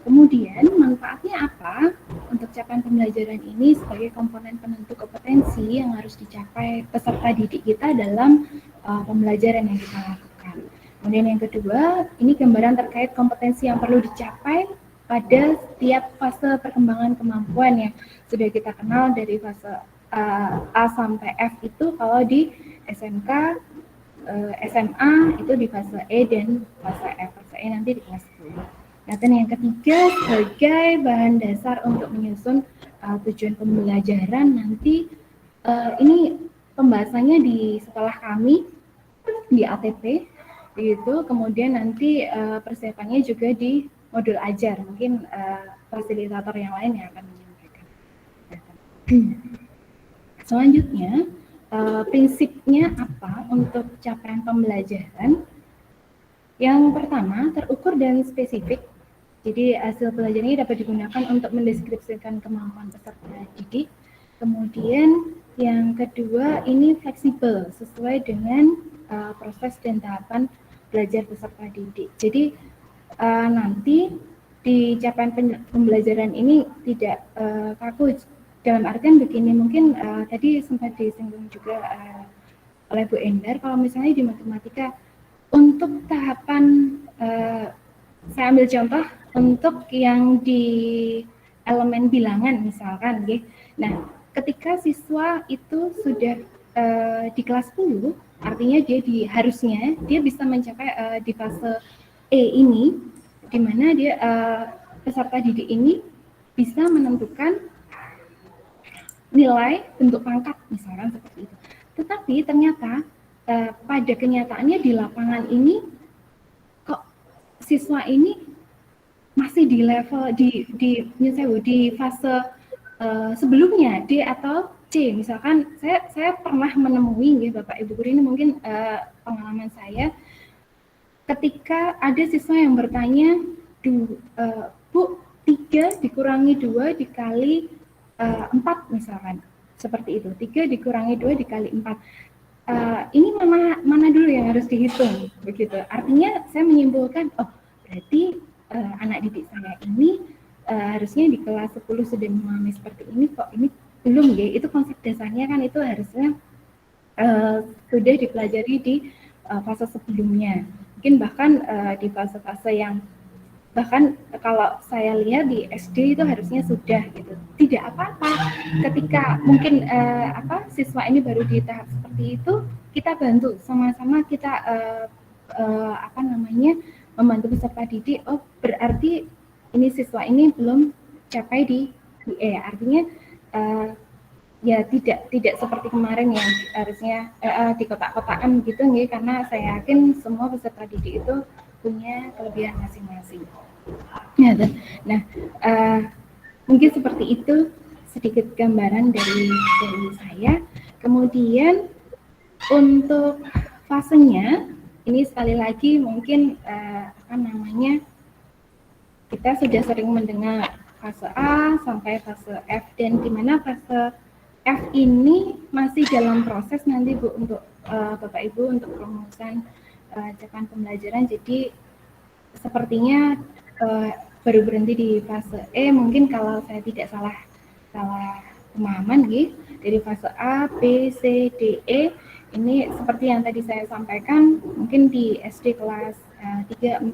Kemudian manfaatnya apa untuk capaian pembelajaran ini sebagai komponen penentu kompetensi yang harus dicapai peserta didik kita dalam pembelajaran yang kita lakukan. Kemudian yang kedua, ini gambaran terkait kompetensi yang perlu dicapai pada setiap fase perkembangan kemampuan yang sudah kita kenal dari fase A sampai F itu kalau di SMK, SMA itu di fase E dan fase F. Fase E nanti di kelas 10. Nah, dan yang ketiga sebagai bahan dasar untuk menyusun tujuan pembelajaran nanti ini pembahasannya di sekolah kami di ATP gitu. Kemudian nanti persiapannya juga di modul ajar. Mungkin fasilitator yang lain yang akan menyampaikan. Selanjutnya prinsipnya apa untuk capaian pembelajaran? Yang pertama terukur dan spesifik. Jadi hasil pelajaran ini dapat digunakan untuk mendeskripsikan kemampuan peserta didik. Kemudian yang kedua ini fleksibel sesuai dengan proses dan tahapan belajar peserta didik. Jadi nanti di capaian pembelajaran ini tidak kaku. Dalam artian begini, mungkin tadi sempat disinggung juga oleh Bu Endar, kalau misalnya di matematika untuk tahapan saya ambil contoh untuk yang di elemen bilangan misalkan, gitu. Nah, ketika siswa itu sudah di kelas 10, artinya dia harusnya dia bisa mencapai di fase E ini, di mana dia peserta didik ini bisa menentukan nilai bentuk pangkat misalkan seperti itu. Tetapi ternyata pada kenyataannya di lapangan ini kok siswa ini masih di level di fase sebelumnya D atau C, misalkan saya pernah menemui ya Bapak Ibu guru, ini mungkin pengalaman saya ketika ada siswa yang bertanya, Bu, 3 dikurangi 2 dikali 4 misalkan, seperti itu, 3 dikurangi 2 dikali 4. Ini mana dulu yang harus dihitung, begitu. Artinya saya menyimpulkan, oh berarti anak didik saya ini harusnya di kelas 10 sudah memahami seperti ini, kok ini belum ya. Itu konsep dasarnya kan itu harusnya sudah dipelajari di fase sebelumnya. Mungkin bahkan di fase-fase yang bahkan kalau saya lihat di SD itu harusnya sudah gitu. Tidak apa-apa ketika mungkin siswa ini baru di tahap seperti itu, kita bantu sama-sama, kita membantu peserta didik. Oh berarti ini siswa ini belum capai di E, artinya ya tidak seperti kemarin yang harusnya di kotak-kotakan gitu nih, karena saya yakin semua peserta didik itu punya kelebihan masing-masing. Nah, mungkin seperti itu sedikit gambaran dari saya. Kemudian untuk fasenya ini sekali lagi mungkin kita sudah sering mendengar fase A sampai fase F, dan di mana fase F ini masih dalam proses nanti Bu untuk Bapak Ibu untuk perumusan capaian pembelajaran. Jadi sepertinya baru berhenti di fase E, mungkin kalau saya tidak salah pemahaman gitu. Dari fase A, B, C, D, E ini seperti yang tadi saya sampaikan, mungkin di SD kelas 3, 4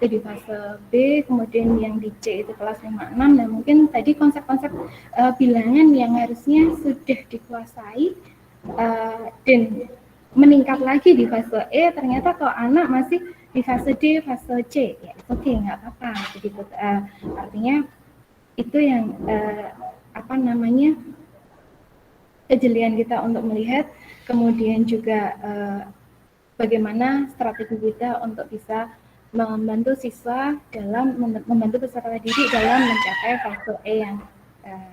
itu di fase B, kemudian yang di C itu kelas 5, 6, dan mungkin tadi konsep-konsep bilangan yang harusnya sudah dikuasai dan meningkat lagi di fase E, ternyata kalau anak masih di fase D, fase C, ya oke, nggak apa-apa. Jadi artinya itu yang kejelian kita untuk melihat, kemudian juga bagaimana strategi kita untuk bisa membantu siswa dalam membantu peserta didik dalam mencapai fase E yang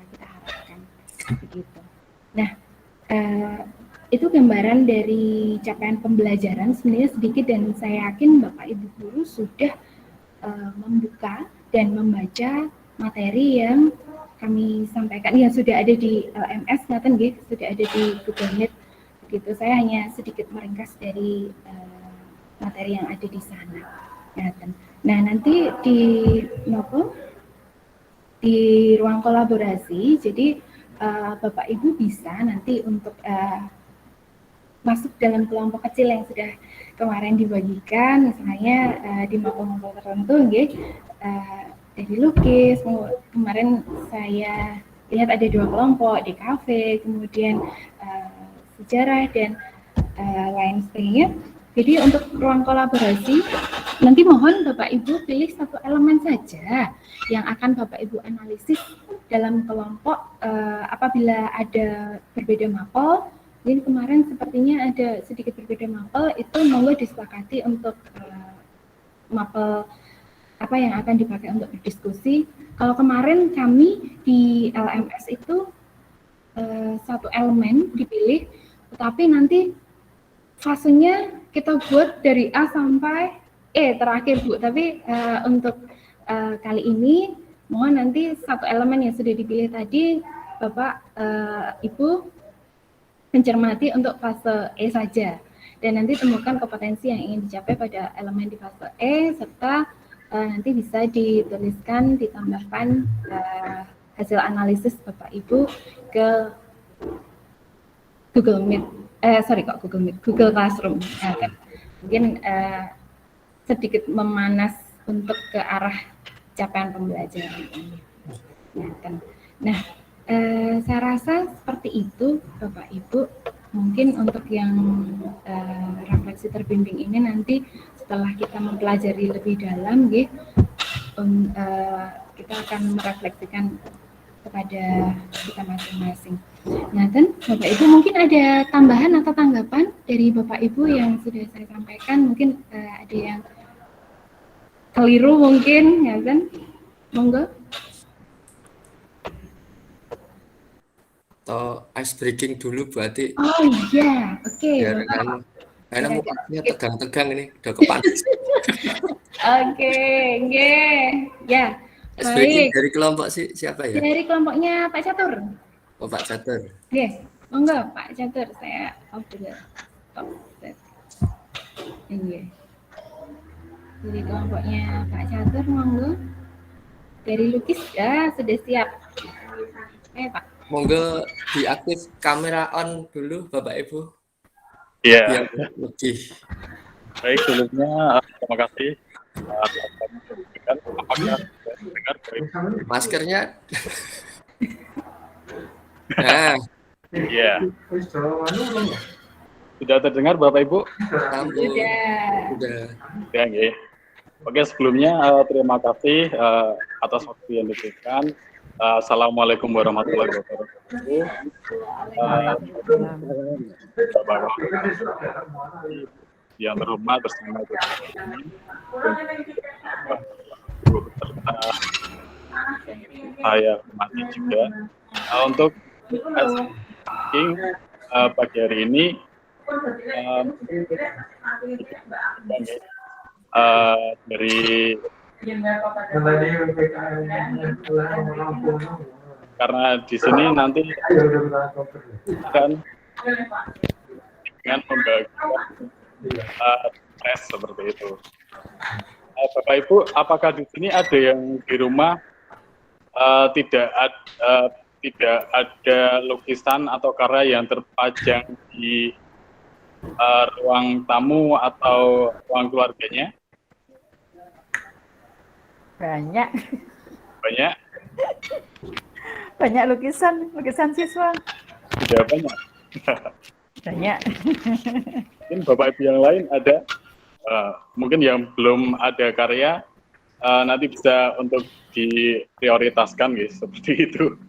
kita harapkan, begitu. Nah, itu gambaran dari capaian pembelajaran sebenarnya sedikit, dan saya yakin Bapak Ibu guru sudah membuka dan membaca materi yang kami sampaikan, yang sudah ada di LMS, sudah ada di Google Meet, gitu. Saya hanya sedikit meringkas dari materi yang ada di sana. Nah, nanti di ruang kolaborasi, jadi Bapak Ibu bisa nanti untuk masuk dalam kelompok kecil yang sudah kemarin dibagikan, misalnya di mapel-mapel tertentu, dari lukis. Kemarin saya lihat ada 2 kelompok di kafe, kemudian sejarah dan lain sebagainya. Jadi untuk ruang kolaborasi, nanti mohon Bapak Ibu pilih satu elemen saja yang akan Bapak Ibu analisis dalam kelompok. Apabila ada berbeda mapel, jadi kemarin sepertinya ada sedikit berbeda mapel, itu monggo disepakati untuk mapel apa yang akan dipakai untuk berdiskusi. Kalau kemarin kami di LMS itu satu elemen dipilih, tetapi nanti fasenya kita buat dari A sampai E terakhir Bu. Tapi untuk kali ini mohon nanti satu elemen yang sudah dipilih tadi Bapak Ibu mencermati untuk fase E saja, dan nanti temukan kompetensi yang ingin dicapai pada elemen di fase E, serta nanti bisa dituliskan, ditambahkan hasil analisis Bapak Ibu ke Google Meet, Google Classroom. Mungkin sedikit memanas untuk ke arah capaian pembelajaran ini. Nah, saya rasa seperti itu Bapak Ibu. Mungkin untuk yang refleksi terbimbing ini nanti setelah kita mempelajari lebih dalam, kita akan merefleksikan kepada kita masing-masing. Nah, dan Bapak Ibu mungkin ada tambahan atau tanggapan dari Bapak Ibu yang sudah saya sampaikan. Mungkin ada yang keliru mungkin, ya kan? Monggo. atau ice breaking dulu Bu Ati. Oh iya, oke. Biar kan karena mukanya tegang-tegang ini udah kepanas. Oke, ya. Ice breaking Baik. dari kelompok siapa ya? Dari kelompoknya Pak Catur. Oh, Pak Catur. Oke, monggo Pak Catur, saya off dulu. Iya. Dari kelompoknya Pak Catur, monggo. Dari lukis ya sudah siap. Pak. Monggo diaktif kamera on dulu Bapak Ibu. Iya. Biar lebih. Baik, sebelumnya terima kasih. Maskernya. Nah. Iya. Sudah terdengar Bapak Ibu? Sudah. Ya, nggih. Oke, sebelumnya terima kasih atas waktu yang diberikan. Assalamualaikum warahmatullahi wabarakatuh. Bapak yang terhormat bersama saya hormati juga untuk pagi hari ini dari karena di sini nanti akan dengan membagikan tes seperti itu. Bapak Ibu, apakah di sini ada yang di rumah tidak ada lukisan atau karya yang terpajang di ruang tamu atau ruang keluarganya? Banyak. Banyak? Banyak lukisan siswa. Tidak banyak. Banyak. Mungkin Bapak Ibu yang lain ada, mungkin yang belum ada karya, nanti bisa untuk diprioritaskan, guys, seperti itu.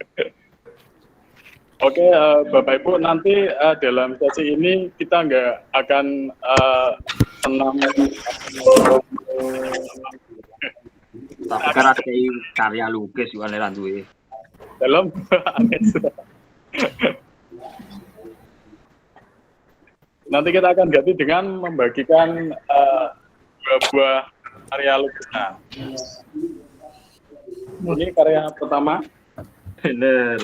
Oke, Bapak Ibu, nanti dalam sesi ini kita nggak akan senam. Tapi kan ada karya lukis juga nih duwe. Dalam nanti kita akan ganti dengan membagikan buah karya lukisan. Ini karya pertama. Bener.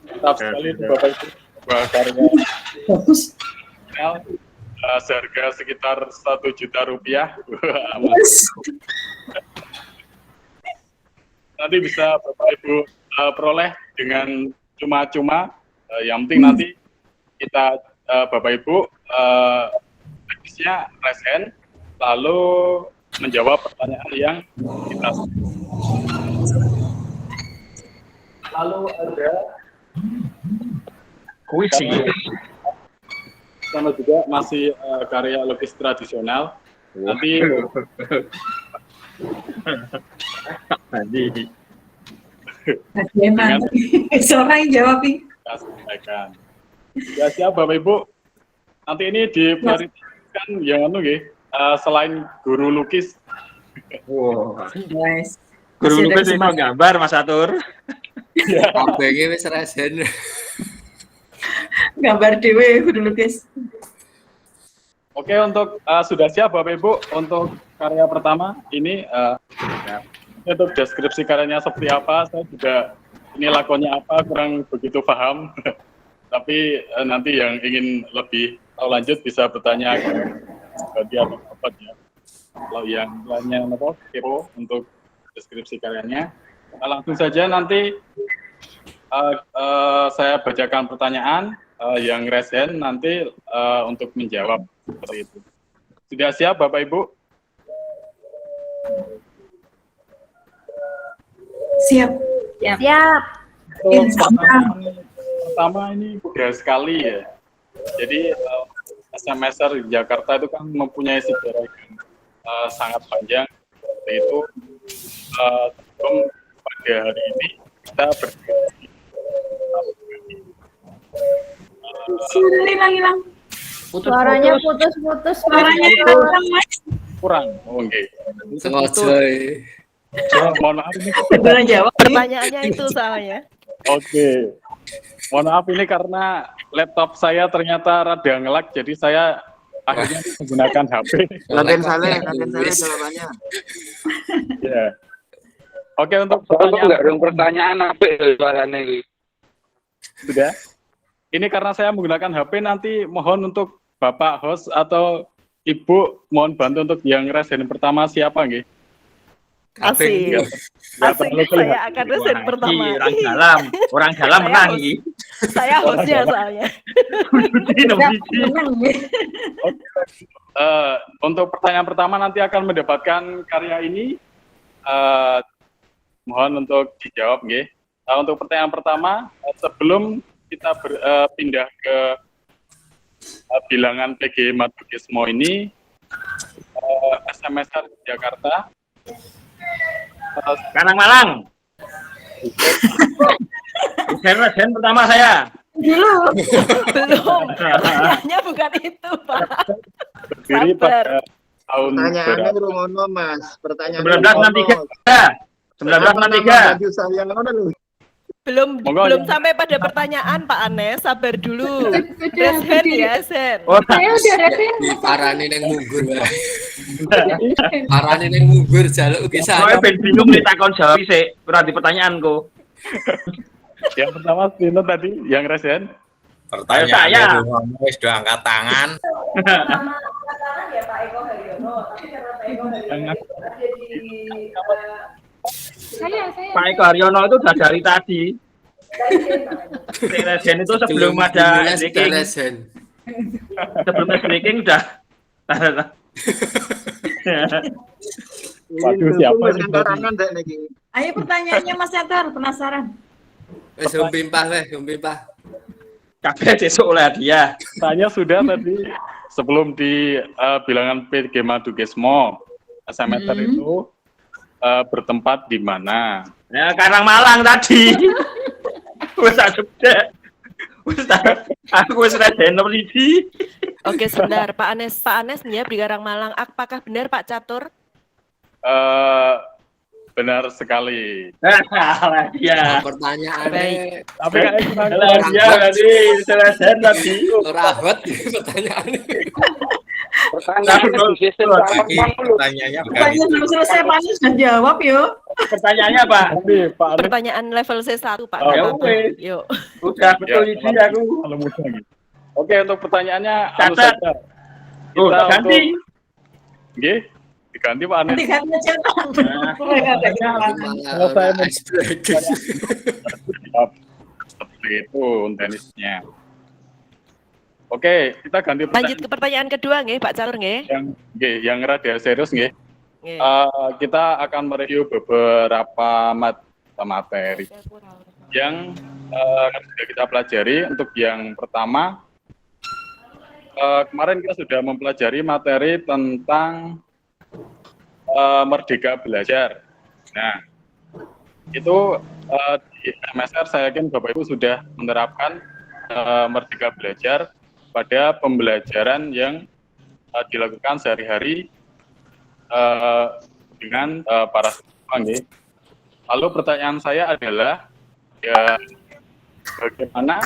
Tetap sekali Bapak Ibu, buah karya seharga sekitar Rp1 juta. Nanti bisa Bapak Ibu peroleh dengan cuma-cuma. Yang penting nanti kita Bapak Ibu teknisnya raise hand, lalu menjawab pertanyaan yang kita. Lalu ada kuis sama juga masih karya lukis tradisional. Nanti Bagaimana? Seorang yang jawab ini. Kita sampaikan. Ya siap Bapak Ibu. Nanti ini diprioritaskan yang selain guru lukis. Wow. Nice. Guru lukis itu gambar Mas Atur. Ya. Abangnya wis rasen. Gambar dewe guru lukis. Oke, untuk sudah siap Bapak Ibu untuk karya pertama ini untuk deskripsi karyanya seperti apa, saya juga ini lakonnya apa kurang begitu paham. Tapi nanti yang ingin lebih tahu lanjut bisa bertanya ke dia apa ya. Kalau yang lainnya kepo untuk deskripsi karyanya, langsung saja nanti saya bacakan pertanyaan yang resen nanti untuk menjawab seperti itu. Sudah siap Bapak Ibu? Siap. Siap. Pertama ini mudah sekali ya. Jadi SMSR di Jakarta itu kan mempunyai sejarah yang sangat panjang. Seperti itu pada hari ini kita berdiri. Hilang. Suaranya putus-putus. Suaranya hilang, Mas. Kurang. Oke. Sengaja. Mohon maaf ini. Jawab. Pertanyaannya itu soalnya. Oke. Mohon maaf ini karena laptop saya ternyata rada nge-lag, jadi saya akhirnya menggunakan HP. Raden Saleh jawabannya. Ya. Oke, untuk pertanyaan apa suaranya ini? Sudah. Ini karena saya menggunakan HP, nanti mohon untuk Bapak host atau Ibu mohon bantu untuk yang resen pertama siapa nggih? Asik. Asik, saya akan resen pertama. Orang dalam menang ini. Saya hostnya soalnya. Untuk pertanyaan pertama nanti akan mendapatkan karya ini. Mohon untuk dijawab nggih. Untuk pertanyaan pertama, sebelum kita pindah ke bilangan PG Matugesmo ini, SMSR Jakarta, Karang Malang. Resen pertama saya. Belum. Pertanyaannya bukan itu, Pak. Berdiri pada tahun Pertanyaannya Rumono, Mas. Pertanyaan 1963. Belum sampai pada pertanyaan Pak Anes, sabar dulu. Resen ya, Sen. Saya udah resen. Parane nang munggur wae. Parane nang munggur jaluk ki Saya ben bingung ditakon jawab sik, ora di pertanyaanku. Yang pertama Vino tadi, yang resen. Pertanyaan wis do angkat tangan. Ya Pak Eko Haryono, tapi karena Pak Eko Haryono Saya. Pak Eko Haryono itu udah dari tadi. Resen itu sebelum ada breaking. Sebelum breaking udah. Waduh, siapa ini? Ayo pertanyaannya Mas Catur, penasaran. Wis humpimpah weh, humpimpah. Kabeh sesuk oleh dia. Tanya sudah tadi sebelum di bilangan PG Matugesmo, SMSR itu bertempat di mana? Ya, Karang Malang tadi. Wis sudah. Aku wis resen nomor 1. Oke, sebentar Pak Anes menjawab di Karang Malang. Apakah benar Pak Catur? Benar sekali. Ya. Pertanyaannya tapi dia tadi selesai tadi. Ora hot pertanyaannya. Pertanyaannya belum selesai, Pak Anis sudah jawab yuk. Pertanyaannya Pak. Pertanyaan level C1 Pak. Yuk. Udah betul ini aku. Oke, untuk pertanyaannya catat. Ganti. Nggih, diganti Pak Anes. Diganti cetak. Seperti itu tenisnya. Oke, kita ganti lanjut ke pertanyaan kedua nggih, Pak Catur nggih. Yang rada serius nggih. Kita akan mereview beberapa materi yang sudah kita pelajari. Untuk yang pertama, kemarin kita sudah mempelajari materi tentang Merdeka Belajar. Nah, itu di MSR saya yakin Bapak Ibu sudah menerapkan Merdeka Belajar pada pembelajaran yang dilakukan sehari-hari dengan para siswa. Lalu pertanyaan saya adalah, ya, bagaimana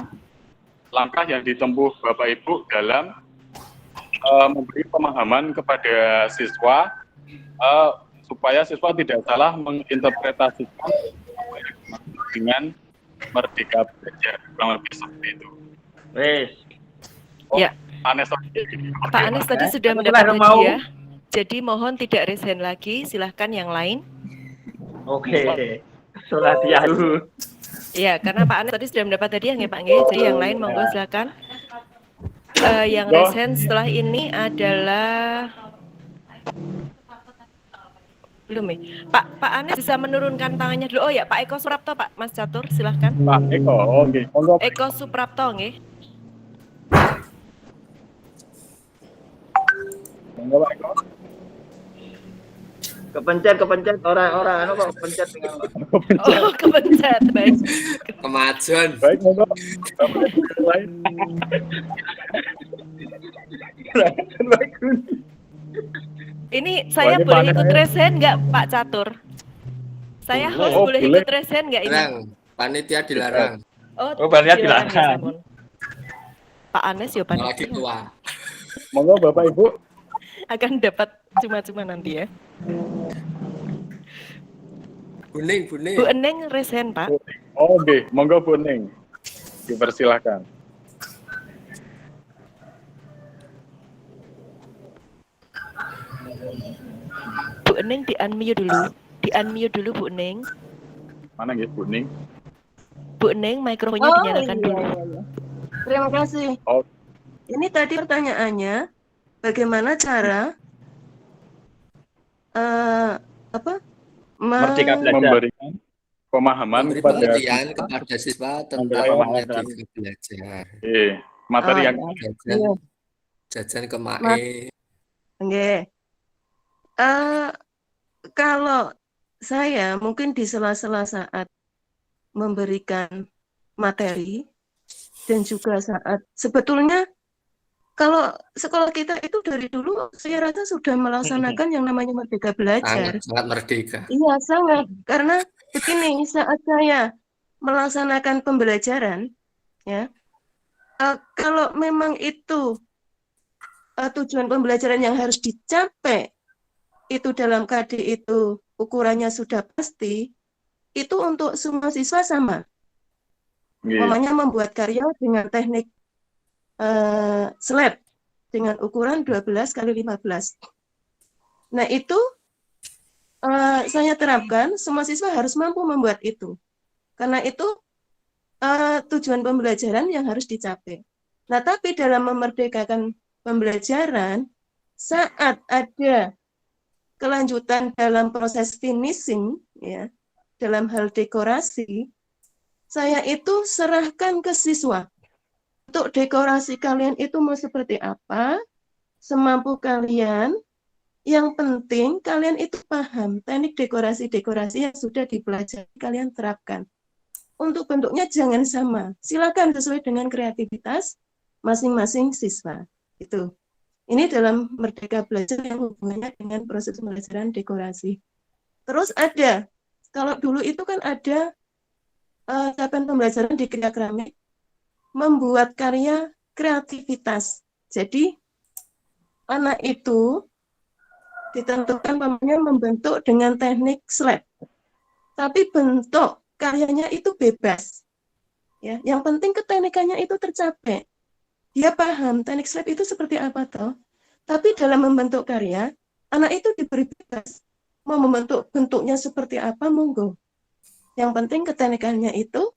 langkah yang ditempuh Bapak Ibu dalam memberi pemahaman kepada siswa supaya siswa tidak salah menginterpretasikan dengan Merdeka Belajar, kurang lebih seperti itu. Ya. Pak Anes tadi sudah mendapat hadiah, jadi mohon tidak resen lagi. Silahkan yang lain. Oke, surat ya. Ya, karena Pak Anes tadi sudah mendapat hadiah ya Pak Nge. Jadi yang lain monggo silakan. Yang resen setelah ini adalah belum ya. Pak Anes bisa menurunkan tangannya dulu. Oh ya, Pak Eko Suprapto, Pak Mas Catur, silahkan. Pak Eko, oke. Eko Suprapto nggih. Kepencet ora anu kok pencet tinggal. Oh, kepencet. Baik. Kemajuan. Baik, monggo. Ini saya boleh ikut resen nggak Pak Catur? Saya host boleh ikut resen nggak ini? Larang. Panitia dilarang. Oh, Bania silakan ya, dilarang. Samun. Pak Anes ya Pak. Lagi tua. Monggo Bapak Ibu. Akan dapat cuma-cuma nanti ya. Bu Eneng resen, Pak. Oh, oke. Monggo Bu Ning. Dipersilahkan. Bu Eneng di-unmute dulu. Di-unmute dulu Bu Eneng. Mana nggih Bu Ning? Bu Eneng mikrofonnya dinyalakan dulu. Iya. Terima kasih. Oh. Ini tadi pertanyaannya, bagaimana cara Merdeka belajar. Memberikan pemahaman kepada siswa tentang merdeka belajar. Materi yang jajan ke MAE. Oke. Kalau saya mungkin di sela-sela saat memberikan materi dan juga saat sebetulnya kalau sekolah kita itu dari dulu saya rasa sudah melaksanakan yang namanya merdeka belajar. Sangat merdeka. Iya, sangat. Karena begini, saat saya melaksanakan pembelajaran, ya, kalau memang itu tujuan pembelajaran yang harus dicapai, itu dalam KD itu ukurannya sudah pasti, itu untuk semua siswa sama. Namanya membuat karya dengan teknik slab dengan ukuran 12 kali 15. Nah, itu saya terapkan, semua siswa harus mampu membuat itu. Karena itu tujuan pembelajaran yang harus dicapai. Nah, tapi dalam memerdekakan pembelajaran, saat ada kelanjutan dalam proses finishing, ya, dalam hal dekorasi, saya itu serahkan ke siswa. Untuk dekorasi kalian itu mau seperti apa, semampu kalian, yang penting kalian itu paham teknik dekorasi-dekorasi yang sudah dipelajari kalian terapkan. Untuk bentuknya jangan sama, silakan sesuai dengan kreativitas masing-masing siswa. Itu. Ini dalam merdeka belajar yang hubungannya dengan proses pembelajaran dekorasi. Terus ada, kalau dulu itu kan ada capaian pembelajaran di Kriya Keramik, membuat karya kreativitas. Jadi anak itu ditentukan namanya membentuk dengan teknik slab. Tapi bentuk karyanya itu bebas. Ya, yang penting keteknikannya itu tercapai. Dia paham teknik slab itu seperti apa toh. Tapi dalam membentuk karya, anak itu diberi bebas. Mau membentuk bentuknya seperti apa, monggo. Yang penting keteknikannya itu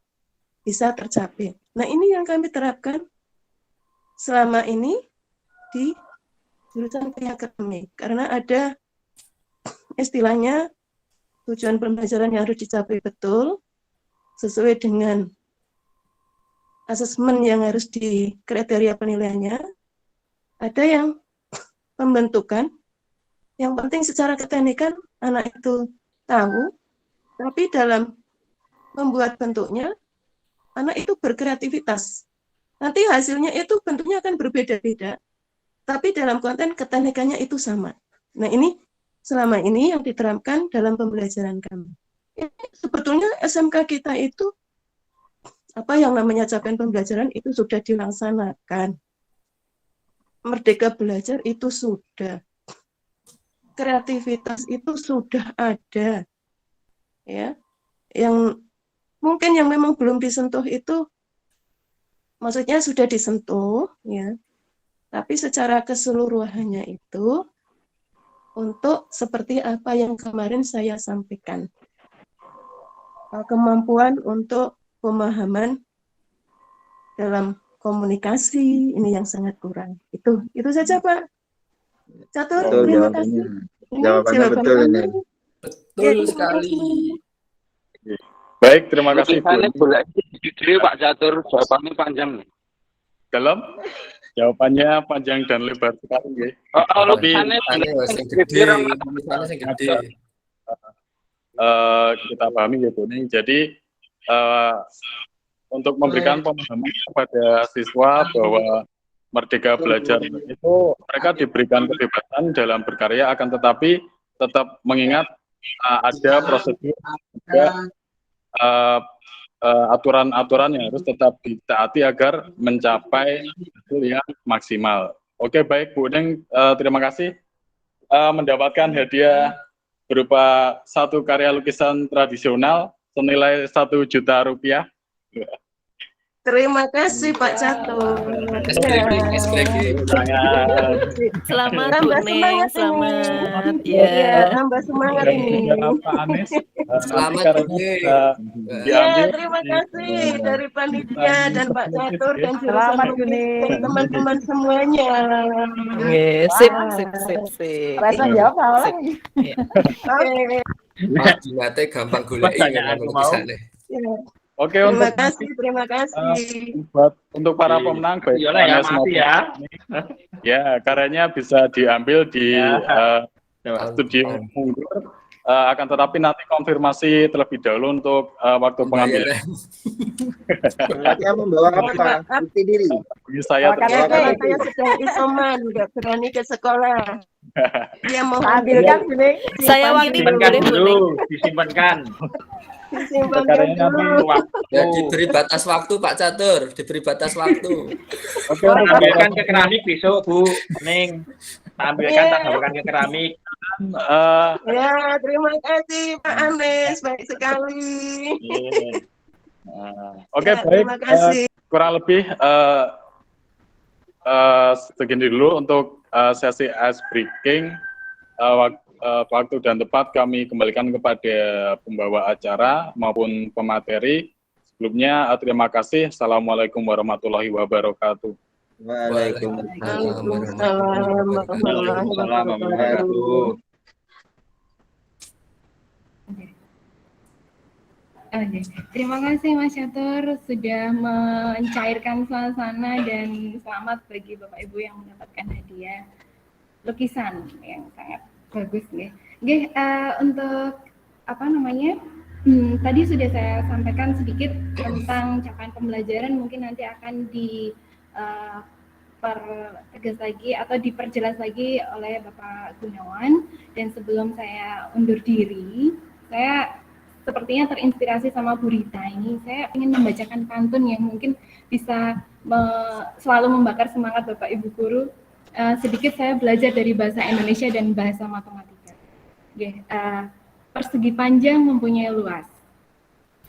bisa tercapai. Nah, ini yang kami terapkan selama ini di jurusan Kriya Keramik. Karena ada istilahnya tujuan pembelajaran yang harus dicapai betul, sesuai dengan asesmen yang harus di kriteria penilaiannya. Ada yang pembentukan, yang penting secara keteknikan anak itu tahu, tapi dalam membuat bentuknya, anak itu berkreativitas. Nanti hasilnya itu bentuknya akan berbeda-beda, tapi dalam konten keteknikannya itu sama. Nah, ini selama ini yang diterapkan dalam pembelajaran kami. Sebetulnya SMK kita itu apa yang namanya capaian pembelajaran itu sudah dilaksanakan. Merdeka belajar itu sudah. Kreativitas itu sudah ada. Ya. Yang mungkin yang memang belum disentuh itu maksudnya sudah disentuh, ya. Tapi secara keseluruhannya itu untuk seperti apa yang kemarin saya sampaikan. Kemampuan untuk pemahaman dalam komunikasi ini yang sangat kurang. Itu saja Pak Catur. Betul, terima jawabannya. kasih. Jawabannya betul ini. Betul sekali. Baik, terima kasih Bu. Boleh jujur Pak Catur, jawabannya panjang. Dalam jawabannya panjang dan lebar sekali. Tapi kita pahami ya Bu. Jadi untuk memberikan pemahaman kepada siswa bahwa merdeka belajar itu mereka diberikan kebebasan dalam berkarya, akan tetapi tetap mengingat ada prosedur, ada aturan-aturan yang harus tetap ditaati agar mencapai hasil yang maksimal. Oke, baik Bu Neng, terima kasih mendapatkan hadiah berupa satu karya lukisan tradisional senilai Rp1.000.000. Terima kasih Pak Catur. Selamat Bu Neng, selamat. Iya, tambah semangat ini. Pak Anies, Selamat Bu Neng. Ya, terima kasih dari panitia dan Pak Catur dan jurusan lukis dan teman-teman semuanya. Sip. Rasa jawab awalnya. Oke. Pak Jinate gampang goleki memang lukisannya. Oke, terima kasih. Untuk para pemenang baik Anies maupun ya, karyanya bisa diambil di studio Munggur. Akan tetapi nanti konfirmasi terlebih dahulu untuk waktu pengambilan. Saya membawa apa Pak? Bukti diri. Saya sedang isoman, nggak berani ke sekolah. Dia mau ambilkan sini. Saya waktu dulu, disimpankan. Ya, diberi batas waktu Pak Catur, diberi batas waktu. Oke, tampilkan ke keramik besok Bu Neng. Tampilkan, tampilkan ke keramik. Ya, terima kasih Pak Anies, baik sekali. Oke, baik. Kurang lebih segini dulu untuk sesi ice breaking. Waktu dan tempat kami kembalikan kepada pembawa acara maupun pemateri. Sebelumnya terima kasih. Assalamualaikum warahmatullahi wabarakatuh. Waalaikumsalam warahmatullahi wabarakatuh. Oke, terima kasih Mas Catur sudah mencairkan suasana dan selamat bagi Bapak Ibu yang mendapatkan hadiah lukisan yang sangat bagus nih. Untuk apa namanya? Tadi sudah saya sampaikan sedikit tentang capaian pembelajaran, mungkin nanti akan dipertegas lagi atau diperjelas lagi oleh Bapak Gunawan. Dan sebelum saya undur diri, saya sepertinya terinspirasi sama Bu Rita ini. Saya ingin membacakan pantun yang mungkin bisa selalu membakar semangat Bapak Ibu guru. Sedikit saya belajar dari bahasa Indonesia dan bahasa matematika. Persegi panjang mempunyai luas.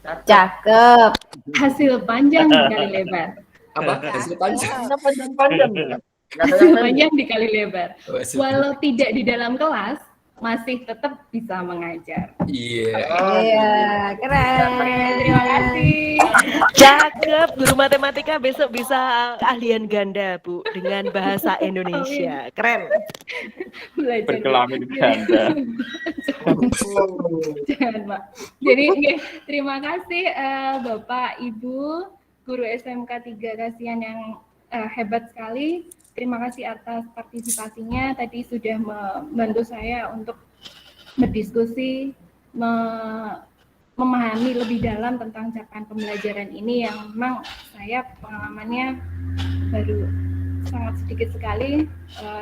Cakep. Hasil panjang dikali lebar. Apa? Hasil panjang? Hasil panjang dikali lebar. Walau tidak di dalam kelas, masih tetap bisa mengajar. Iya. Keren. Terima kasih. Cakep, guru matematika besok bisa ahlian ganda Bu dengan bahasa Indonesia. Keren. Berkelamin ganda. Jangan Pak. Jadi terima kasih Bapak Ibu guru SMK 3 Kasihan yang hebat sekali. Terima kasih atas partisipasinya. Tadi sudah membantu saya untuk berdiskusi, memahami lebih dalam tentang capaian pembelajaran ini yang memang saya pengalamannya baru sangat sedikit sekali,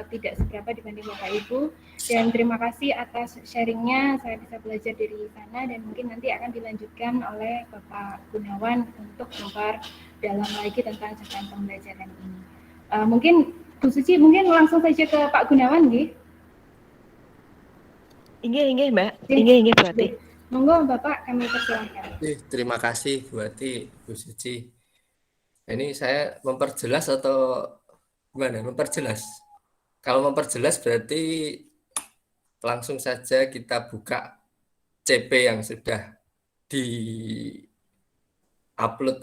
tidak seberapa dibanding Bapak Ibu. Dan terima kasih atas sharingnya, saya bisa belajar dari sana dan mungkin nanti akan dilanjutkan oleh Bapak Gunawan untuk memperdalam lagi tentang capaian pembelajaran ini. Mungkin Bu Suci mungkin langsung saja ke Pak Gunawan nggih. Inggih Mbak. Inggih Bu Ati. Monggo Bapak kami persilahkan. Terima kasih Bu Ati, Bu Suci. Ini saya memperjelas atau gimana? Memperjelas. Kalau memperjelas berarti langsung saja kita buka CP yang sudah di-upload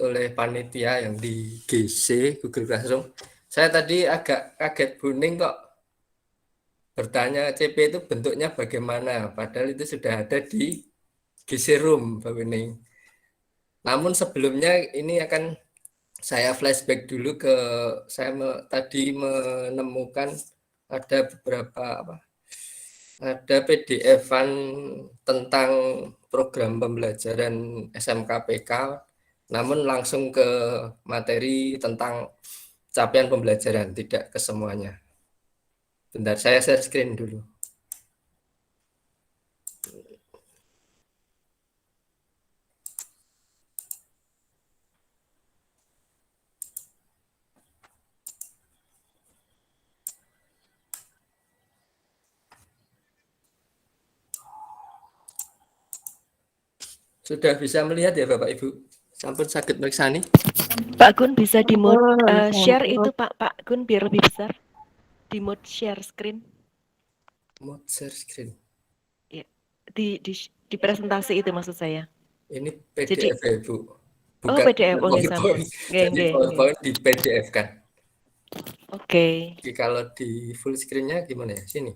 oleh panitia yang di GC Google Classroom. Saya tadi agak kaget Buning kok bertanya CP itu bentuknya bagaimana, padahal itu sudah ada di GC Room, Pak Buning. Namun sebelumnya ini akan saya flashback dulu ke tadi menemukan ada beberapa ada PDF-an tentang program pembelajaran SMKPK, namun langsung ke materi tentang capaian pembelajaran, tidak ke semuanya. Bentar, saya share screen dulu. Sudah bisa melihat ya Bapak Ibu? Sampun sakit meksani. Pak Gun bisa di mode share itu Pak Gun biar lebih besar. Di mode share screen. Mode share screen. Ya. Di presentasi itu maksud saya. Ini PDF ya Bu. Bukan PDF PowerPoint. Jadi PowerPoint di PDF kan. Oke. Jadi kalau di full screen-nya gimana ya? Sini.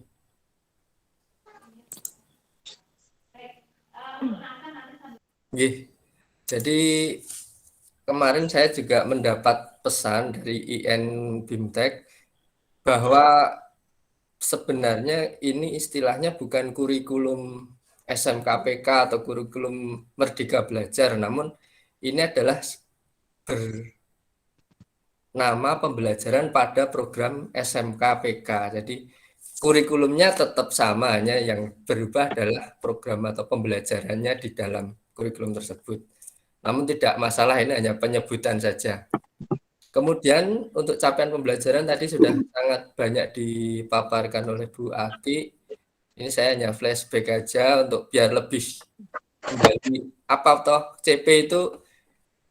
Jadi kemarin saya juga mendapat pesan dari IN BIMTEK bahwa sebenarnya ini istilahnya bukan kurikulum SMKPK atau kurikulum Merdeka Belajar, namun ini adalah bernama pembelajaran pada program SMKPK. Jadi kurikulumnya tetap sama, hanya yang berubah adalah program atau pembelajarannya di dalam kurikulum tersebut. Namun tidak masalah, ini hanya penyebutan saja. Kemudian untuk capaian pembelajaran tadi sudah sangat banyak dipaparkan oleh Bu Aki. Ini saya hanya flashback aja untuk biar lebih kembali apa toh CP itu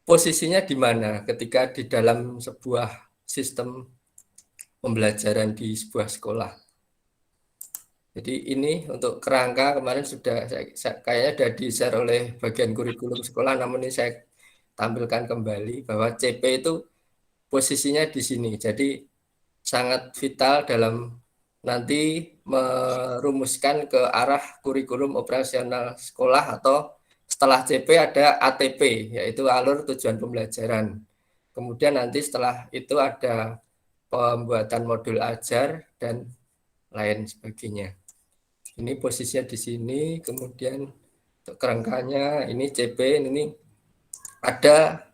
posisinya di mana ketika di dalam sebuah sistem pembelajaran di sebuah sekolah. Jadi ini untuk kerangka kemarin sudah kayaknya sudah di-share oleh bagian kurikulum sekolah, namun ini saya tampilkan kembali bahwa CP itu posisinya di sini. Jadi sangat vital dalam nanti merumuskan ke arah kurikulum operasional sekolah, atau setelah CP ada ATP, yaitu alur tujuan pembelajaran. Kemudian nanti setelah itu ada pembuatan modul ajar dan lain sebagainya. Ini posisinya di sini, kemudian untuk kerangkanya ini CP, ini ada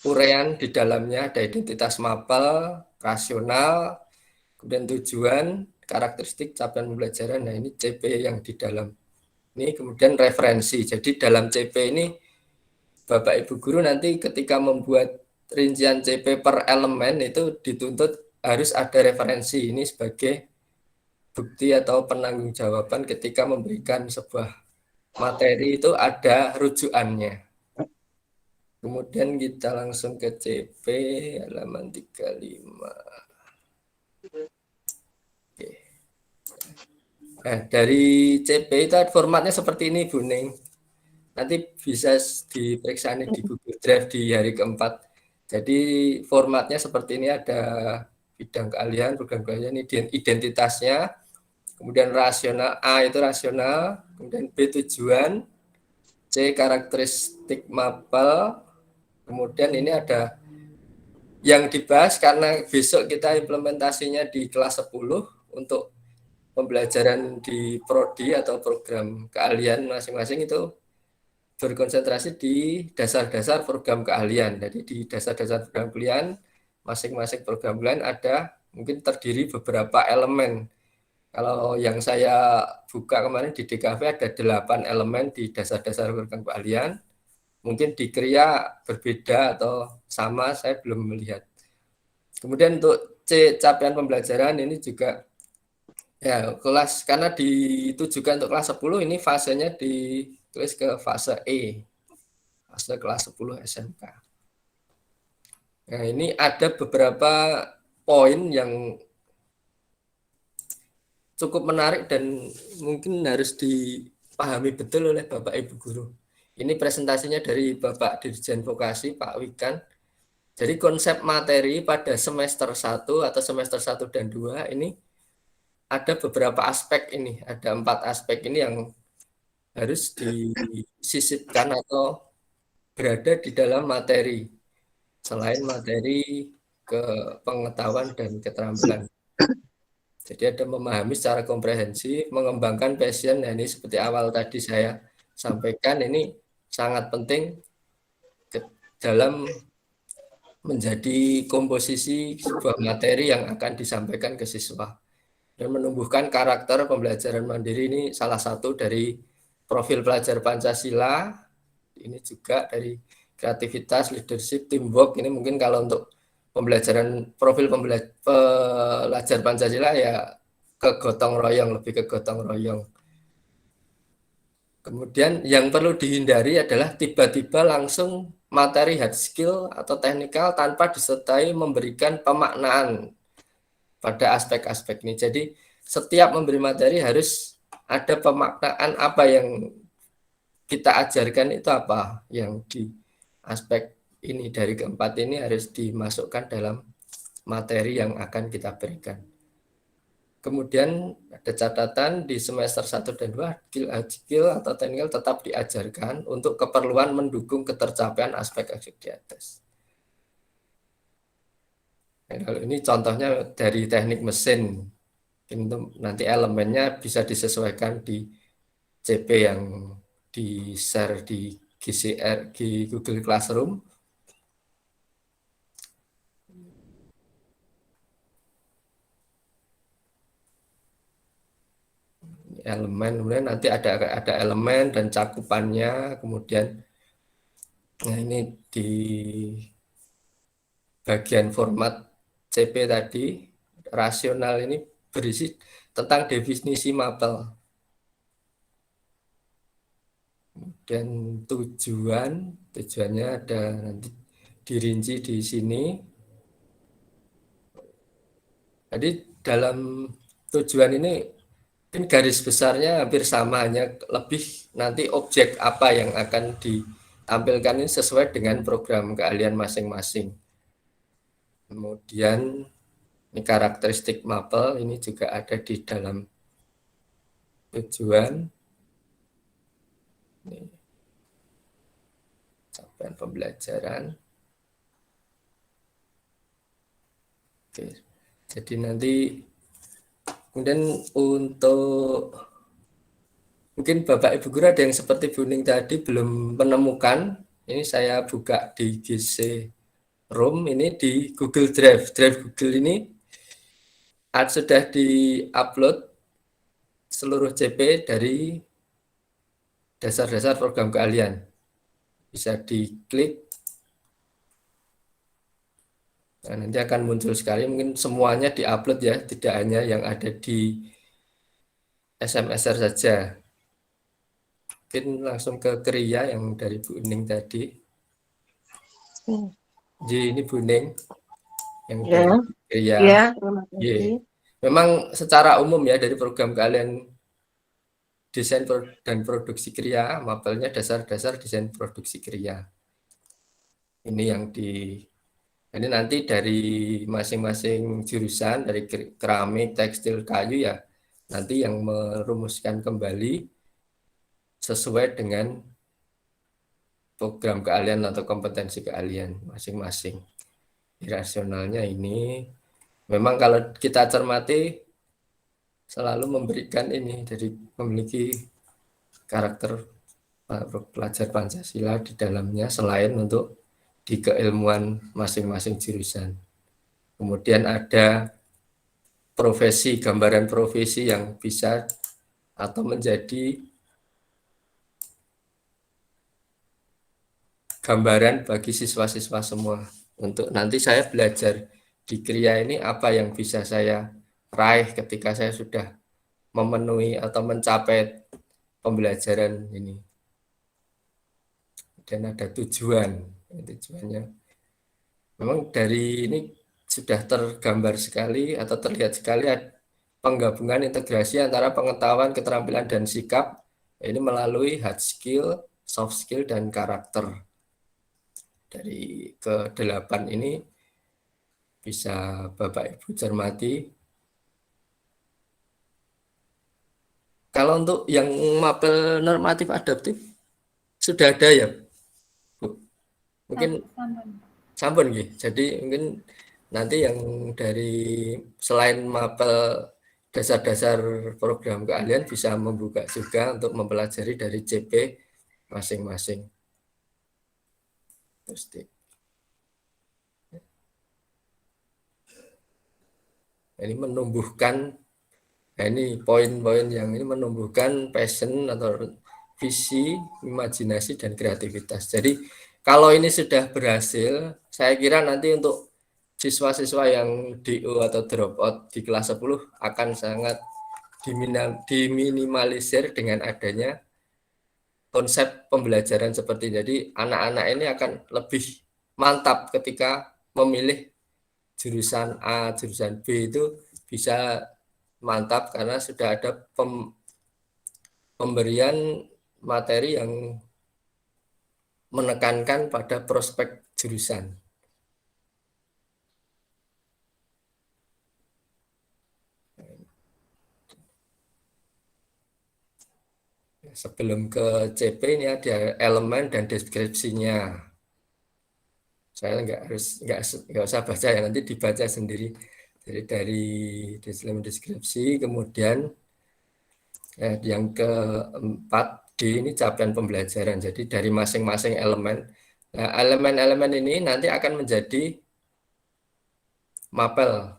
uraian di dalamnya, ada identitas mapel, rasional, kemudian tujuan, karakteristik capaian pembelajaran. Nah ini CP yang di dalam. Ini kemudian referensi. Jadi dalam CP ini Bapak Ibu Guru nanti ketika membuat rincian CP per elemen itu dituntut harus ada referensi. Ini sebagai bukti atau penanggung-jawaban ketika memberikan sebuah materi itu ada rujukannya. Kemudian kita langsung ke CP halaman 35. Oke. Nah, dari CP itu formatnya seperti ini, Bu Ning. Nanti bisa diperiksa di Google Drive di hari keempat. Jadi formatnya seperti ini, ada bidang keahlian, program keahlian, identitasnya, kemudian rasional, A itu rasional, kemudian B tujuan, C karakteristik mapel, kemudian ini ada yang dibahas karena besok kita implementasinya di kelas 10 untuk pembelajaran di prodi atau program keahlian masing-masing itu berkonsentrasi di dasar-dasar program keahlian. Jadi di dasar-dasar program keahlian masing-masing program keahlian ada mungkin terdiri beberapa elemen. Kalau yang saya buka kemarin di DKV ada 8 elemen di dasar-dasar program keahlian. Mungkin di KRIA berbeda atau sama, saya belum melihat. Kemudian untuk C capaian pembelajaran ini juga ya kelas, karena ditujukan untuk kelas 10 ini fasenya ditulis ke fase E. Fase kelas 10 SMK. Nah, ini ada beberapa poin yang cukup menarik dan mungkin harus dipahami betul oleh Bapak Ibu Guru. Ini presentasinya dari Bapak Dirjen Vokasi, Pak Wikan. Jadi konsep materi pada semester 1 atau semester 1 dan 2 ini ada beberapa aspek ini. Ada 4 aspek ini yang harus disisipkan atau berada di dalam materi. Selain materi ke pengetahuan dan keterampilan. Jadi ada memahami secara komprehensif, mengembangkan passion. Nah ini seperti awal tadi saya sampaikan, ini sangat penting dalam menjadi komposisi sebuah materi yang akan disampaikan ke siswa. Dan menumbuhkan karakter pembelajaran mandiri ini salah satu dari profil pelajar Pancasila. Ini juga dari kreativitas, leadership, teamwork. Ini mungkin kalau untuk pembelajaran profil pelajar Pancasila ya ke gotong royong, lebih ke gotong royong. Kemudian yang perlu dihindari adalah tiba-tiba langsung materi hard skill atau teknikal tanpa disertai memberikan pemaknaan pada aspek-aspek ini. Jadi setiap memberi materi harus ada pemaknaan apa yang kita ajarkan itu apa, yang di aspek ini dari keempat ini harus dimasukkan dalam materi yang akan kita berikan. Kemudian ada catatan di semester 1 dan 2, skill atau teknikal tetap diajarkan untuk keperluan mendukung ketercapaian aspek-aspek di atas. Nah, kalau ini contohnya dari teknik mesin, nanti elemennya bisa disesuaikan di CP yang di-share di GCR, di Google Classroom. Elemen, kemudian nanti ada elemen dan cakupannya, kemudian nah ini di bagian format CP tadi rasional ini berisi tentang definisi mapel, kemudian tujuannya ada nanti dirinci di sini. Jadi dalam tujuan ini mungkin garis besarnya hampir sama, hanya lebih nanti objek apa yang akan ditampilkan ini sesuai dengan program keahlian masing-masing. Kemudian ini karakteristik mapel ini juga ada di dalam tujuan. Ini capaian pembelajaran. Oke, jadi nanti kemudian untuk mungkin Bapak Ibu Guru ada yang seperti Bu Ning tadi belum menemukan, ini saya buka di GC Room, ini di Google Drive. Drive Google ini sudah di-upload seluruh CP dari dasar-dasar program keahlian. Bisa diklik. Nah, nanti akan muncul sekali, mungkin semuanya di-upload ya, tidak hanya yang ada di SMSR saja. Mungkin langsung ke Kriya yang dari Bu Ning tadi. Jadi ini Bu Ning yang dari Kriya. Ya, terima kasih. Memang secara umum ya dari program keahlian desain dan produksi Kriya, mapelnya dasar-dasar desain produksi Kriya. Ini yang ini nanti dari masing-masing jurusan, dari keramik, tekstil, kayu ya, nanti yang merumuskan kembali sesuai dengan program keahlian atau kompetensi keahlian masing-masing. Rasionalnya ini, memang kalau kita cermati selalu memberikan ini, jadi memiliki karakter pelajar Pancasila di dalamnya selain untuk di keilmuan masing-masing jurusan. Kemudian ada profesi, gambaran profesi yang bisa atau menjadi gambaran bagi siswa-siswa semua. Untuk nanti saya belajar di Kriya ini apa yang bisa saya raih ketika saya sudah memenuhi atau mencapai pembelajaran ini. Dan ada tujuannya memang dari ini sudah tergambar sekali atau terlihat sekali penggabungan integrasi antara pengetahuan, keterampilan, dan sikap ini melalui hard skill, soft skill, dan karakter. Dari ke-8 ini bisa Bapak Ibu cermati. Kalau untuk yang mapel normatif adaptif sudah ada ya, Bu? Mungkin sampun nggih. Jadi mungkin nanti yang dari selain mapel dasar-dasar program keahlian bisa membuka juga untuk mempelajari dari CP masing-masing. Ini menumbuhkan, ini poin-poin yang ini menumbuhkan passion atau visi, imajinasi, dan kreativitas. Jadi kalau ini sudah berhasil, saya kira nanti untuk siswa-siswa yang DO atau drop out di kelas 10 akan sangat diminimalisir dengan adanya konsep pembelajaran seperti ini. Jadi anak-anak ini akan lebih mantap ketika memilih jurusan A, jurusan B itu bisa mantap karena sudah ada pemberian materi yang menekankan pada prospek jurusan. Sebelum ke CP ini ada elemen dan deskripsinya. Saya nggak usah baca ya, nanti dibaca sendiri. Jadi dari deskripsi, kemudian yang keempat D ini capaian pembelajaran. Jadi dari masing-masing elemen. Nah, elemen-elemen ini nanti akan menjadi mapel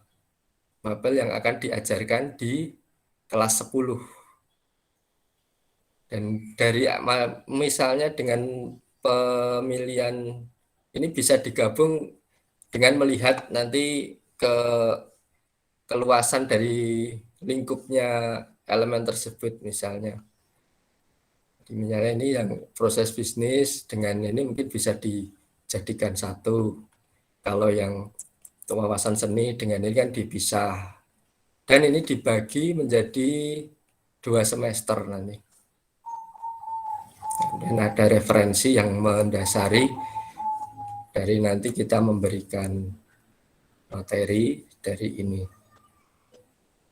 yang akan diajarkan di kelas 10. Dan dari misalnya dengan pemilihan ini bisa digabung dengan melihat nanti keluasan dari lingkupnya elemen tersebut misalnya. Misalnya ini yang proses bisnis dengan ini mungkin bisa dijadikan satu. Kalau yang wawasan seni dengan ini kan dipisah. Dan ini dibagi menjadi 2 semester nanti. Dan ada referensi yang mendasari dari nanti kita memberikan materi dari ini.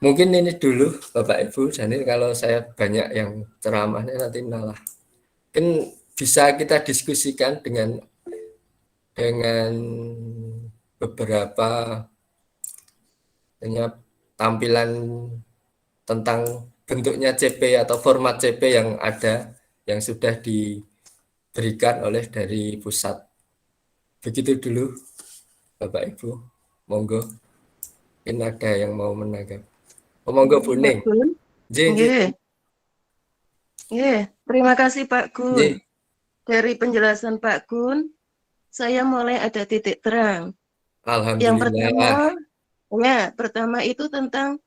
Mungkin ini dulu Bapak Ibu, jadi kalau saya banyak yang ceramahnya nanti malah. Mungkin bisa kita diskusikan dengan beberapa tampilan tentang bentuknya CP atau format CP yang ada, yang sudah diberikan oleh dari pusat. Begitu dulu Bapak Ibu, monggo. Mungkin ada yang mau menanggapi. Monggo Bu Ning. Terima kasih Pak Gun. Dari penjelasan Pak Gun, saya mulai ada titik terang. Alhamdulillah. Yang pertama itu tentang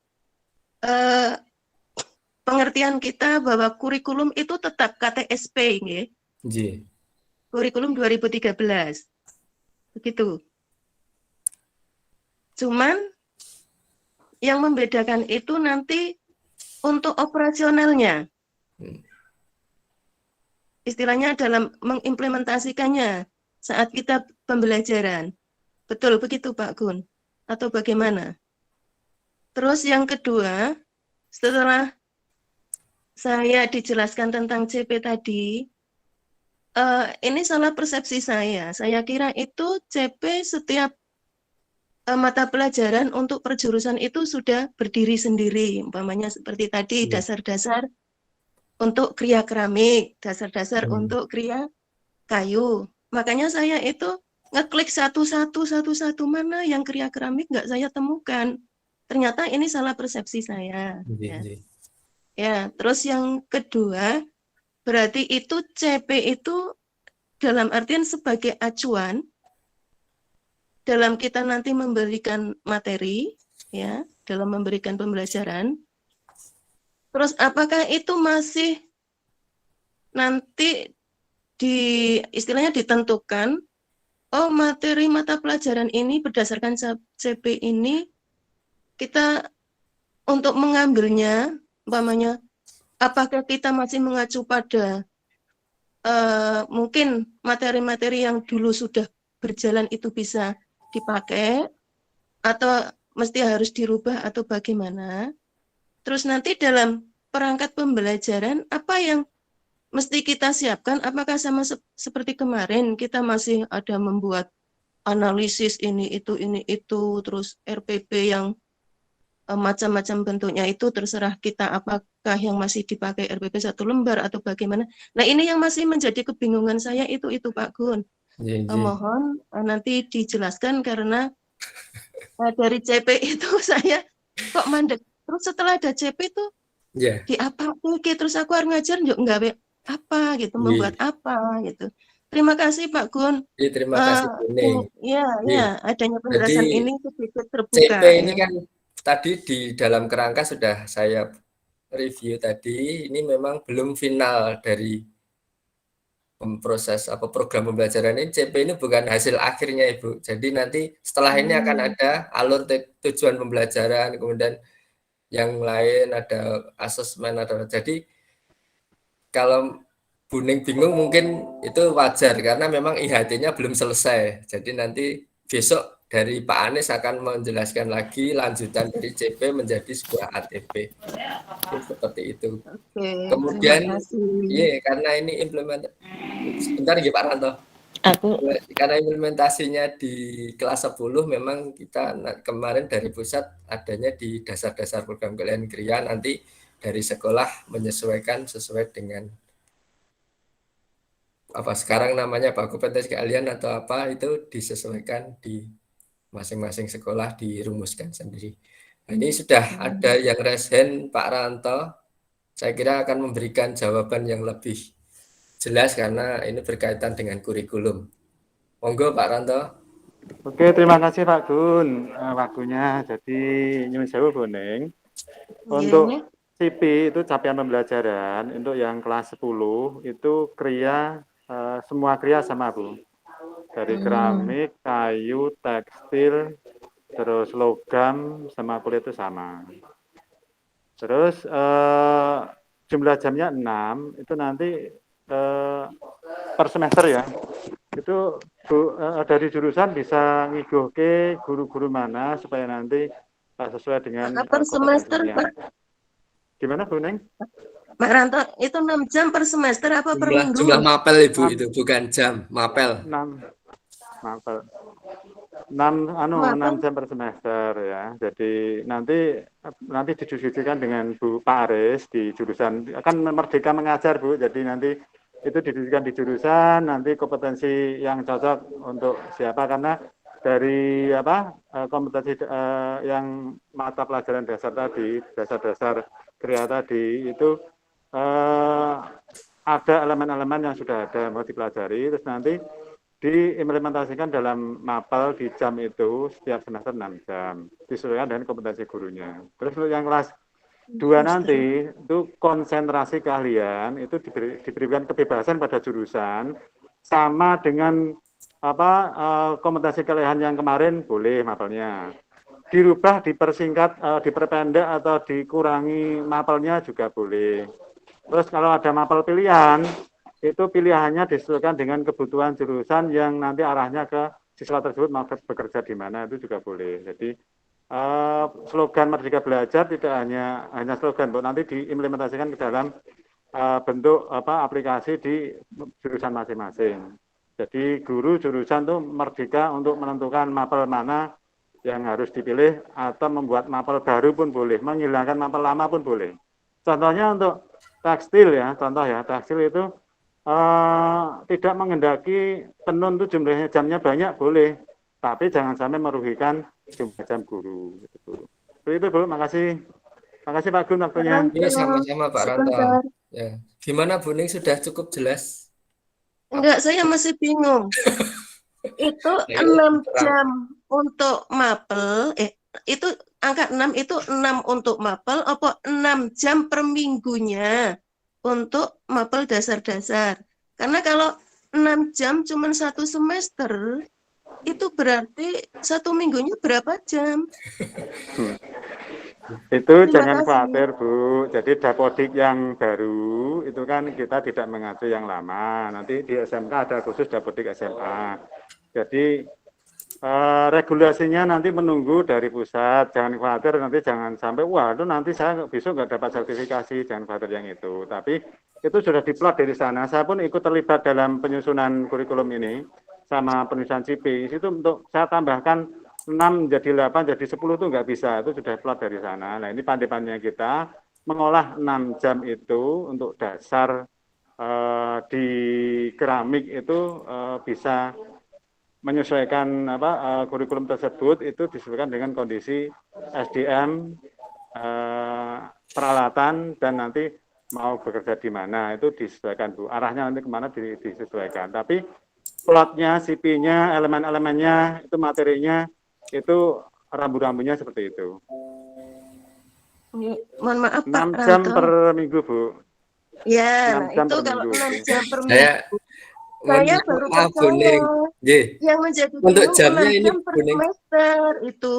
pengertian kita bahwa kurikulum itu tetap KTSP, nggih. Kurikulum 2013. Begitu. Cuman yang membedakan itu nanti untuk operasionalnya. Istilahnya dalam mengimplementasikannya saat kita pembelajaran. Betul begitu Pak Gun? Atau bagaimana? Terus yang kedua, setelah saya dijelaskan tentang CP tadi, ini salah persepsi saya. Saya kira itu CP setiap mata pelajaran untuk perjurusan itu sudah berdiri sendiri. Umpamanya seperti tadi dasar-dasar untuk kria keramik, dasar-dasar untuk kria kayu. Makanya saya itu ngeklik satu-satu mana yang kria keramik nggak saya temukan. Ternyata ini salah persepsi saya. Ya, terus yang kedua, berarti itu CP itu dalam artian sebagai acuan dalam kita nanti memberikan materi, ya, dalam memberikan pembelajaran. Terus apakah itu masih nanti istilahnya ditentukan, oh materi mata pelajaran ini berdasarkan CP ini kita untuk mengambilnya, umpamanya, apakah kita masih mengacu pada mungkin materi-materi yang dulu sudah berjalan itu bisa dipakai, atau mesti harus dirubah atau bagaimana? Terus nanti dalam perangkat pembelajaran, apa yang mesti kita siapkan? Apakah sama seperti kemarin, kita masih ada membuat analisis ini, itu, terus RPP yang macam-macam bentuknya itu terserah kita apakah yang masih dipakai RPP 1 lembar atau bagaimana. Nah ini yang masih menjadi kebingungan saya itu Pak Gun. Mohon nanti dijelaskan karena dari CP itu saya kok mandek. Terus setelah ada CP itu di apa? Oke, terus aku harus ngajar yuk nggak apa gitu, membuat apa gitu. Terima kasih Pak Gun. Terima kasih Bu Ning. Ya, adanya penjelasan Jadi, ini sedikit terbuka. CP ini kan tadi di dalam kerangka sudah saya review tadi, ini memang belum final dari memproses program pembelajaran ini, CP ini bukan hasil akhirnya Ibu. Jadi nanti setelah ini akan ada alur tujuan pembelajaran, kemudian yang lain ada asesmen, jadi kalau Buning bingung mungkin itu wajar karena memang IHT-nya belum selesai. Jadi nanti besok dari Pak Anies akan menjelaskan lagi lanjutan dari CP menjadi sebuah ATP. Seperti itu. Oke, kemudian karena ini sebentar ya Pak Ranto. Karena implementasinya di kelas 10 memang kita kemarin dari pusat adanya di dasar-dasar program keahlian Kria, nanti dari sekolah menyesuaikan sesuai dengan sekarang namanya kompetensi keahlian atau itu disesuaikan di masing-masing sekolah, dirumuskan sendiri. Nah, ini sudah ada yang raise hand Pak Ranto, saya kira akan memberikan jawaban yang lebih jelas karena ini berkaitan dengan kurikulum. Monggo Pak Ranto. Oke, terima kasih Pak Gun waktunya. Jadi nyuwun sewu Buning. Untuk CP itu capaian pembelajaran, untuk yang kelas 10 itu Kria, semua Kria sama Bu. Dari keramik, kayu, tekstil, terus logam sama kulit itu sama. Terus jumlah jamnya 6, itu nanti per semester ya. Itu dari jurusan bisa ngiguhke guru-guru mana supaya nanti sesuai dengan per semester Pak. Gimana Bu Neng? Pak Ranto, itu 6 jam per semester apa per minggu? Jumlah mapel Ibu itu bukan jam, mapel. 6 jam per semester ya. Jadi nanti didiskusikan dengan Pak Aris di jurusan, akan Merdeka Mengajar Bu. Jadi nanti itu didiskusikan di jurusan, nanti kompetensi yang cocok untuk siapa, karena dari kompetensi yang mata pelajaran dasar tadi, dasar-dasar Kria tadi itu ada elemen-elemen yang sudah ada mau dipelajari, terus nanti diimplementasikan dalam mapel di jam itu setiap semester 6 jam, disesuaikan dengan kompetensi gurunya. Terus untuk yang kelas 2 nanti itu konsentrasi keahlian, itu diberikan kebebasan pada jurusan, sama dengan kompetensi keahlian yang kemarin boleh mapelnya. Dirubah, dipersingkat, diperpendek atau dikurangi mapelnya juga boleh. Terus kalau ada mapel pilihan, itu pilihannya disesuaikan dengan kebutuhan jurusan yang nanti arahnya ke siswa tersebut mau bekerja di mana, itu juga boleh. Jadi slogan Merdeka Belajar tidak hanya slogan, nanti diimplementasikan ke dalam bentuk aplikasi di jurusan masing-masing. Jadi guru jurusan itu merdeka untuk menentukan mapel mana yang harus dipilih atau membuat mapel baru pun boleh, menghilangkan mapel lama pun boleh. Contohnya untuk tekstil ya, tekstil itu tidak menghendaki tenun itu jumlahnya jamnya banyak boleh, tapi jangan sampai merugikan jumlah jam guru. Itu Bu, makasih Pak Gun waktunya. Iya sama-sama Pak Ranto. Ya. Gimana Bu Ning, sudah cukup jelas? Enggak, saya masih bingung. Itu 6 jam untuk mapel, itu angka 6 itu 6 untuk mapel, apa 6 jam per minggunya untuk mapel dasar-dasar? Karena kalau 6 jam cuma 1 semester, itu berarti 1 minggunya berapa jam? Itu jangan khawatir Bu, jadi dapodik yang baru itu kan kita tidak mengacu yang lama, nanti di SMK ada khusus dapodik SMA. Jadi regulasinya nanti menunggu dari pusat, jangan khawatir nanti jangan sampai waduh nanti saya besok nggak dapat sertifikasi, jangan khawatir yang itu. Tapi itu sudah diplot dari sana, saya pun ikut terlibat dalam penyusunan kurikulum ini sama penulisan CP, itu untuk saya tambahkan 6 jadi 8 jadi 10 itu nggak bisa, itu sudah plot dari sana. Nah ini pandai-pandainya kita mengolah 6 jam itu untuk dasar di keramik itu bisa menyesuaikan kurikulum tersebut, itu disesuaikan dengan kondisi SDM, peralatan, dan nanti mau bekerja di mana itu disesuaikan Bu. Arahnya nanti kemana disesuaikan. Tapi plotnya, CP-nya, elemen-elemennya, itu materinya, itu rambu-rambunya seperti itu. Mohon maaf Pak 6 jam per minggu Bu. Ya, nah itu kalau 6 jam per minggu. Saya baru maaf Buning. yang menjadi Untuk bingung jamnya 6 ini jam per Buning. semester itu.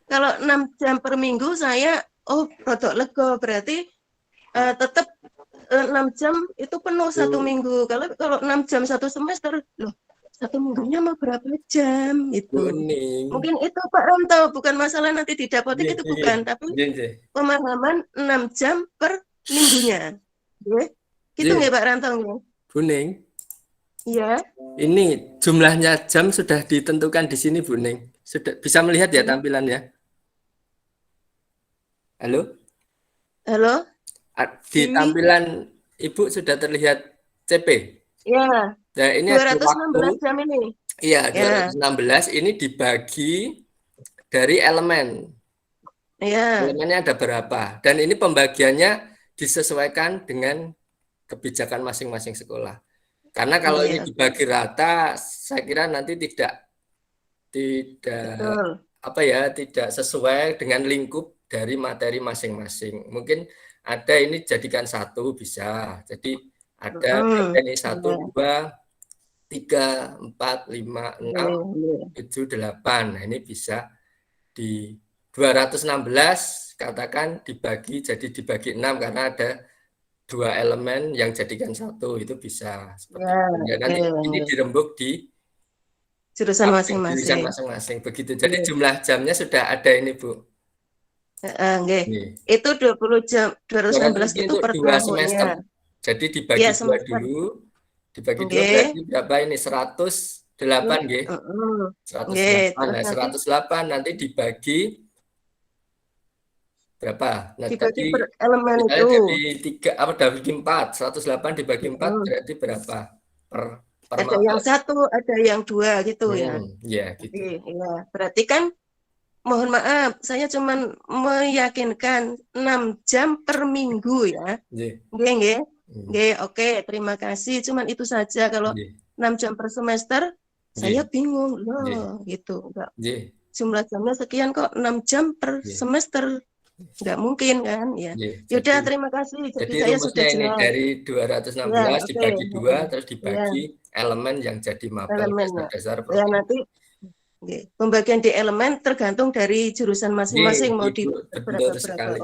Kalau 6 jam per minggu saya rodok lego, berarti tetap 6 jam itu penuh satu minggu. Kalau 6 jam satu semester, loh satu minggunya mau berapa jam itu? Buning. Mungkin itu Pak Ronto, bukan masalah nanti di dapotik itu bukan, tapi pemahaman 6 jam per minggunya. Gitu nggak Pak Ronto? Buning. Iya. Ini jumlahnya jam sudah ditentukan di sini, Buning. Sudah bisa melihat ya tampilannya? Halo? Halo? Di tampilan Ibu sudah terlihat CP? Ya. Nah, ini 216 jam ini. Iya, 216 ini dibagi dari elemen. Iya. Elemennya ada berapa? Dan ini pembagiannya disesuaikan dengan kebijakan masing-masing sekolah. Karena kalau ini dibagi rata, saya kira nanti tidak Betul. tidak sesuai dengan lingkup dari materi masing-masing. Mungkin ada ini jadikan satu bisa. Jadi ada ini 1, 2, 3, 4, 5, 6, 7, 8. Nah, ini bisa di 216 katakan dibagi 6 karena ada 2 elemen yang jadikan 1 itu bisa seperti itu. Ya, nanti ini dirembuk di jurusan masing-masing. Begitu. Jadi jumlah jamnya sudah ada ini, Bu. Itu 20 jam, 216 itu per 2 semester. Jadi dibagi 2 dulu. Dibagi 2 berarti berapa ini? 108 nggih. 108. Nah, 108 nanti dibagi berapa? Nah, dibagi per elemen itu. Dibagi 4. 108 dibagi 4 berarti berapa? Per ada yang 1, ada yang 2 gitu ya. Iya, gitu. Iya, berarti kan mohon maaf, saya cuma meyakinkan 6 jam per minggu ya. Nggih. Oke, terima kasih. Cuman itu saja. Kalau 6 jam per semester, saya bingung loh, gitu. Enggak. Jumlah jamnya sekian kok 6 jam per semester. Enggak mungkin kan ya. Yaudah, terima kasih. Jadi saya sudah ini jelas. dari 216 dibagi 2 terus dibagi elemen yang jadi mapel dasar. Ya, nanti pembagian di elemen tergantung dari jurusan masing-masing mau di berapa.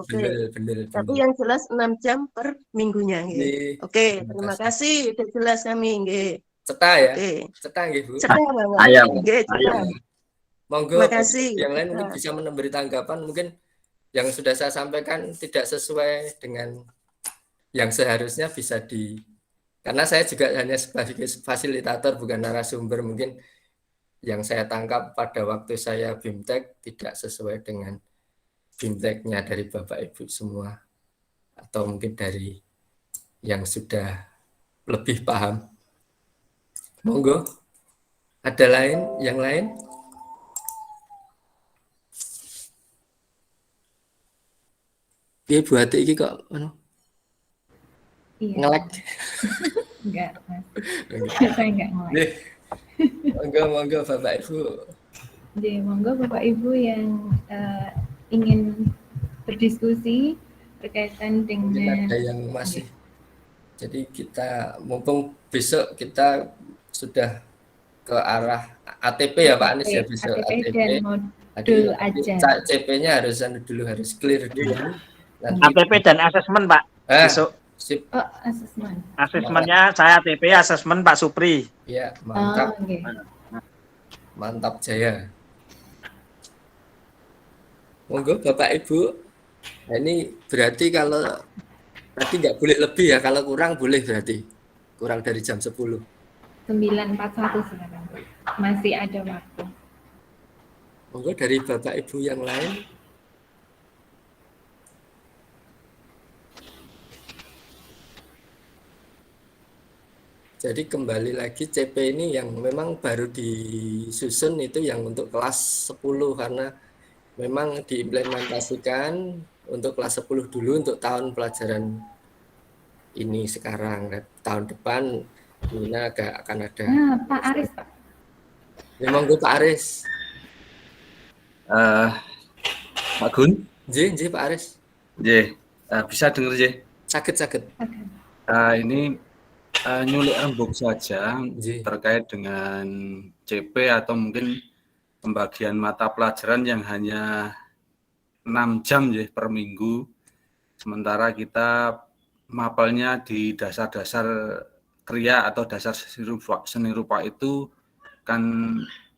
Benar. Tapi yang jelas 6 jam per minggunya. Oke, terima kasih. Sudah jelas kami. Cetak ya? Cetak nggih, Bu. Cetak banget. Ayam. Monggo terima kasih. Yang lain mungkin bisa memberi tanggapan, mungkin yang sudah saya sampaikan tidak sesuai dengan yang seharusnya bisa karena saya juga hanya sebagai fasilitator bukan narasumber, mungkin yang saya tangkap pada waktu saya BIMTEK tidak sesuai dengan BIMTEK-nya dari Bapak Ibu semua, atau mungkin dari yang sudah lebih paham. Monggo, ada yang lain? Iya, Bu Hati ini kok ngelek? Enggak, Mas. Saya enggak ngelek. Monggo Bapak Ibu. Jadi monggo Bapak Ibu yang ingin berdiskusi berkaitan dengan ada yang masih. Jadi kita mumpung besok kita sudah ke arah ATP ya Pak Anies ya, besok ATP dan modul aja. CP-nya harus clear dulu. Nanti ATP dan asesmen Pak. Besok. Sip. Asesmen. Asesmennya saya ATP, asesmen Pak Supri. Iya, mantap. Mantap jaya. Monggo Bapak Ibu. Nah, ini berarti kalau tadi nggak boleh lebih ya, kalau kurang boleh berarti. Kurang dari jam 10. 9.41 sekarang. Masih ada waktu. Monggo dari Bapak Ibu yang lain. Jadi kembali lagi CP ini yang memang baru disusun itu yang untuk kelas 10 karena memang diimplementasikan untuk kelas 10 dulu untuk tahun pelajaran ini sekarang. Tahun depan ini akan ada. Nah, Pak Aris, Pak. Ya monggo Pak Aris. Pak Gun? Nggih, Pak Aris. Nggih, bisa dengar nggih? Sakit. Ini nyulik rembuk saja terkait dengan CP atau mungkin pembagian mata pelajaran yang hanya 6 jam ya per minggu, sementara kita mapelnya di dasar-dasar kriya atau dasar seni rupa itu kan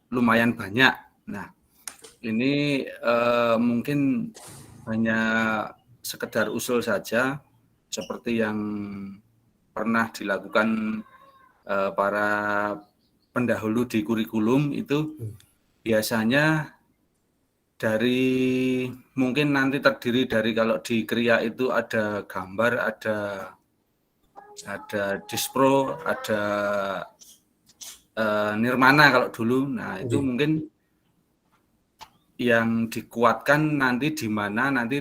lumayan banyak. Nah, ini mungkin hanya sekedar usul saja, seperti yang pernah dilakukan para pendahulu di kurikulum itu biasanya dari mungkin nanti terdiri dari, kalau di kriya itu ada gambar, ada dispro, ada nirmana kalau dulu. Nah, itu mungkin yang dikuatkan nanti di mana nanti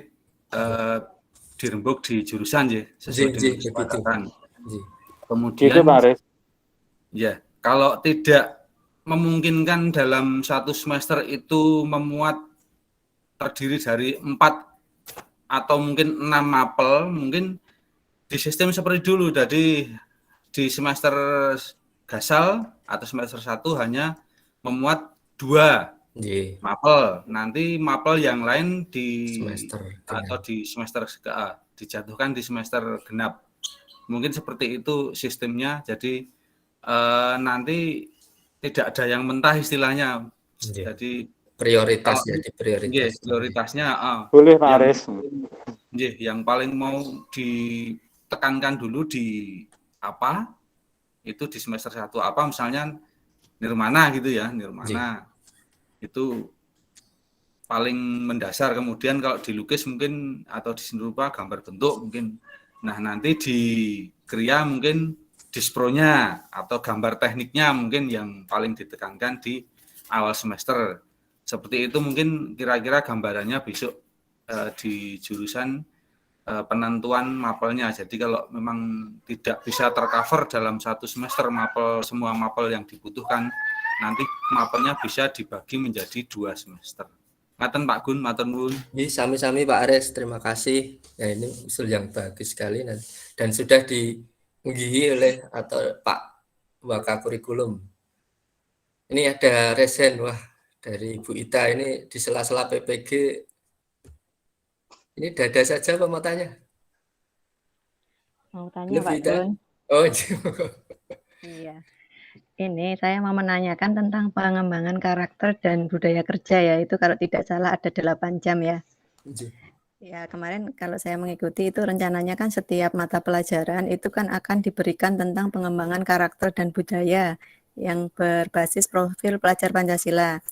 dirembuk di jurusan ya, sesuai dengan kesepakatan. Kemudian gitu, Pak Aris. Ya, kalau tidak memungkinkan dalam satu semester itu memuat terdiri dari 4 atau mungkin 6 mapel, mungkin di sistem seperti dulu. Jadi di semester gasal atau semester 1 hanya memuat 2 mapel. Nanti mapel yang lain di semester atau di semester dijatuhkan di semester genap. Mungkin seperti itu sistemnya. Jadi nanti tidak ada yang mentah istilahnya. Jadi prioritas ya, di prioritas. Prioritasnya boleh Pak Aris. Yang paling mau ditekankan dulu di apa? Itu di semester 1 apa, misalnya nirmana gitu ya, nirmana. Itu paling mendasar. Kemudian kalau dilukis mungkin atau di seni rupa gambar bentuk mungkin. Nah, nanti di kriya mungkin dispronya atau gambar tekniknya mungkin yang paling ditekankan di awal semester. Seperti itu mungkin kira-kira gambarannya besok di jurusan penentuan mapelnya. Jadi kalau memang tidak bisa tercover dalam satu semester mapel, semua mapel yang dibutuhkan, nanti mapelnya bisa dibagi menjadi 2 semester. Ngaten Pak Gun, matur nuwun. Sami-sami Pak Aris, terima kasih. Ya, ini usul yang bagus sekali dan sudah diunggihi oleh atau Pak Waka Kurikulum. Ini ada resen, wah, dari Bu Ita ini di sela-sela PPG. Ini dada saja apa mau tanya? Mau tanya Pak Gun. Oh, iya. Ini saya mau menanyakan tentang pengembangan karakter dan budaya kerja ya. Itu kalau tidak salah ada 8 jam ya. Ya, kemarin kalau saya mengikuti itu rencananya kan setiap mata pelajaran itu kan akan diberikan tentang pengembangan karakter dan budaya yang berbasis profil pelajar Pancasila.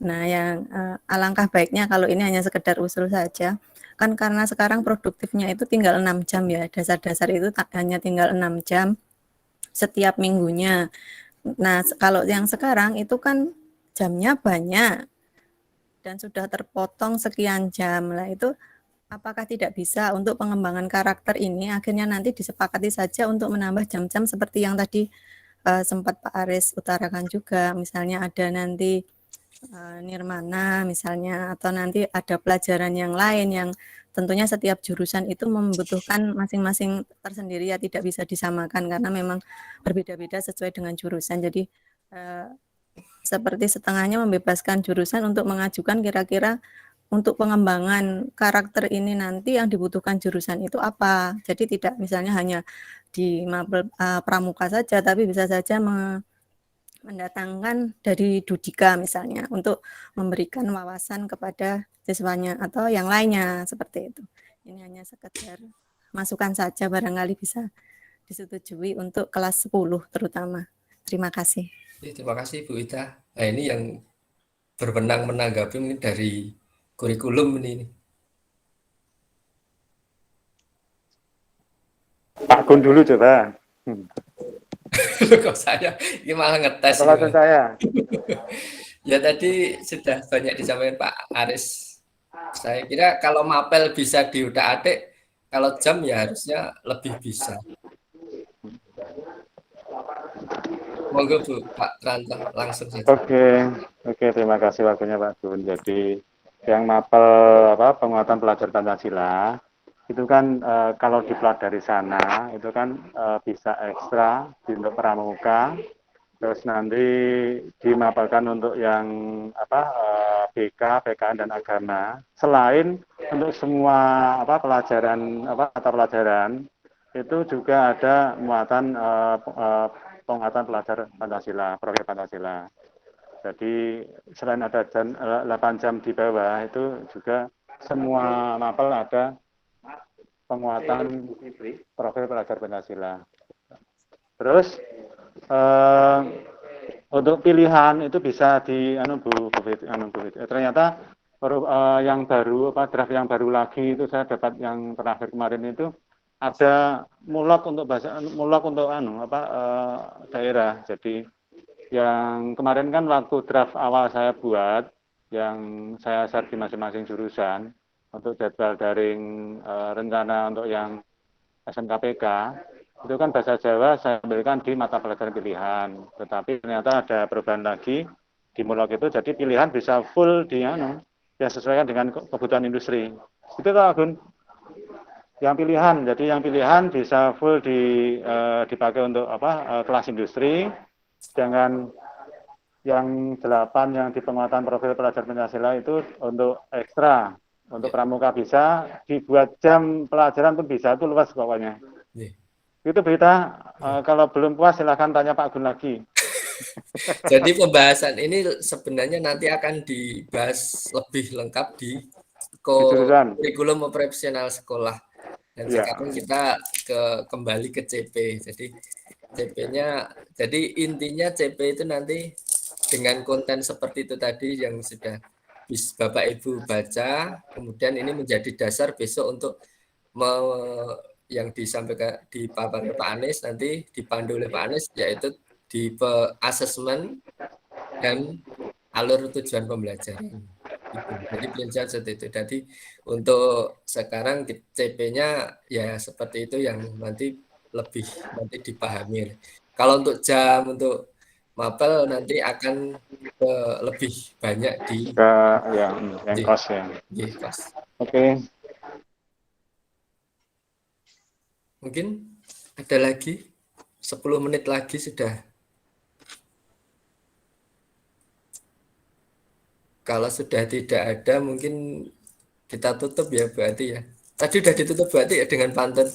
Nah, yang alangkah baiknya kalau ini hanya sekedar usul saja, kan karena sekarang produktifnya itu tinggal 6 jam ya, dasar-dasar itu hanya tinggal 6 jam setiap minggunya. Nah, kalau yang sekarang itu kan jamnya banyak dan sudah terpotong sekian jam. Lah itu apakah tidak bisa untuk pengembangan karakter ini akhirnya nanti disepakati saja untuk menambah jam-jam seperti yang tadi sempat Pak Aris utarakan juga, misalnya ada nanti nirmana misalnya, atau nanti ada pelajaran yang lain yang tentunya setiap jurusan itu membutuhkan masing-masing tersendiri ya, tidak bisa disamakan karena memang berbeda-beda sesuai dengan jurusan. Jadi seperti setengahnya membebaskan jurusan untuk mengajukan kira-kira untuk pengembangan karakter ini nanti yang dibutuhkan jurusan itu apa. Jadi tidak misalnya hanya di mapel pramuka saja, tapi bisa saja mendatangkan dari Dudika misalnya untuk memberikan wawasan kepada siswanya atau yang lainnya seperti itu. Ini hanya sekedar masukan saja, barangkali bisa disetujui untuk kelas 10 terutama. Terima kasih. Terima kasih Bu Ita. Nah, ini yang berwenang menanggapi ini dari kurikulum ini. Pak Gun dulu coba. Kok saya ini malah ngetes. Kalau saya. Ya tadi sudah banyak disampaikan Pak Aris. Saya kira kalau mapel bisa diutak-atik, kalau jam ya harusnya lebih bisa. Monggo Bu, Pak Tranto langsung saja. Oke, terima kasih waktunya Pak Gun. Jadi yang mapel penguatan pelajar Pancasila itu kan kalau dipelajari sana itu kan bisa ekstra untuk pramuka, terus nanti dimapalkan untuk yang BK, PKN dan agama. Selain untuk semua pelajaran mata pelajaran itu juga ada muatan penguatan pelajar Pancasila, profil Pancasila. Jadi selain ada 8 jam di bawah itu juga semua mapel ada penguatan profil pelajar Pancasila. Terus untuk pilihan itu bisa di ternyata yang baru draft yang baru lagi itu saya dapat yang terakhir kemarin itu ada mulak untuk daerah. Jadi yang kemarin kan waktu draft awal saya buat yang saya share di masing-masing jurusan untuk jadwal daring rencana untuk yang SMKPK itu kan bahasa Jawa saya ambilkan di mata pelajaran pilihan, tetapi ternyata ada perubahan lagi di mulak itu, jadi pilihan bisa full ya sesuaikan dengan kebutuhan industri. Itu Pak Agun. Yang pilihan, jadi yang pilihan bisa full dipakai untuk kelas industri. Jangan yang 8 yang di penguatan profil pelajar Pancasila itu untuk ekstra, untuk pramuka bisa, dibuat jam pelajaran pun bisa, itu luas pokoknya. Itu berita, kalau belum puas silahkan tanya Pak Gun lagi. Jadi pembahasan ini sebenarnya nanti akan dibahas lebih lengkap di kurikulum operasional sekolah. Dan sekarang kita kembali ke CP. Jadi CP-nya, jadi intinya CP itu nanti dengan konten seperti itu tadi yang sudah Bapak Ibu baca, kemudian ini menjadi dasar besok untuk yang disampaikan di paparan Pak Anies, nanti dipandu oleh Pak Anies, yaitu di assessment dan alur tujuan pembelajaran. Jadi pelincahan seperti itu. Jadi untuk sekarang CP-nya ya seperti itu yang nanti lebih dipahami. Kalau untuk jam untuk mapel nanti akan lebih banyak di yang kos ya. Oke. Mungkin ada lagi 10 menit lagi sudah. Kalau sudah tidak ada mungkin kita tutup ya berarti ya. Tadi sudah ditutup berarti ya dengan pantun.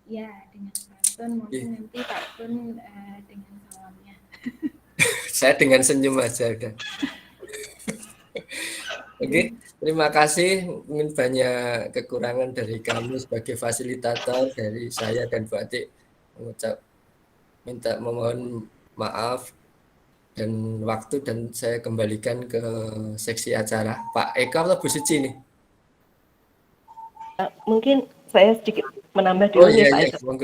Ya dengan pantun mungkin nanti Pak Gun dengan salamnya. Saya dengan senyum aja udah. Oke, terima kasih. Mungkin banyak kekurangan dari kami sebagai fasilitator dari saya dan Bu Atik memohon maaf dan waktu, dan saya kembalikan ke seksi acara Pak Eka atau Bu Suci nih. Mungkin saya sedikit menambah dulu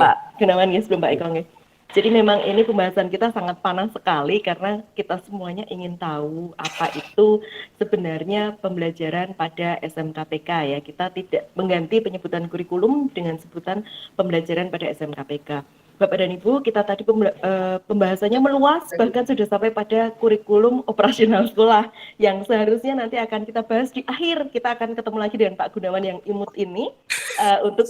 Pak Gunawan ya sebelum Pak Eka. Jadi memang ini pembahasan kita sangat panas sekali karena kita semuanya ingin tahu apa itu sebenarnya pembelajaran pada SMKPK ya. Kita tidak mengganti penyebutan kurikulum dengan sebutan pembelajaran pada SMKPK. Bapak dan Ibu, kita tadi pembahasannya meluas, bahkan sudah sampai pada kurikulum operasional sekolah yang seharusnya nanti akan kita bahas di akhir. Kita akan ketemu lagi dengan Pak Gunawan yang imut ini untuk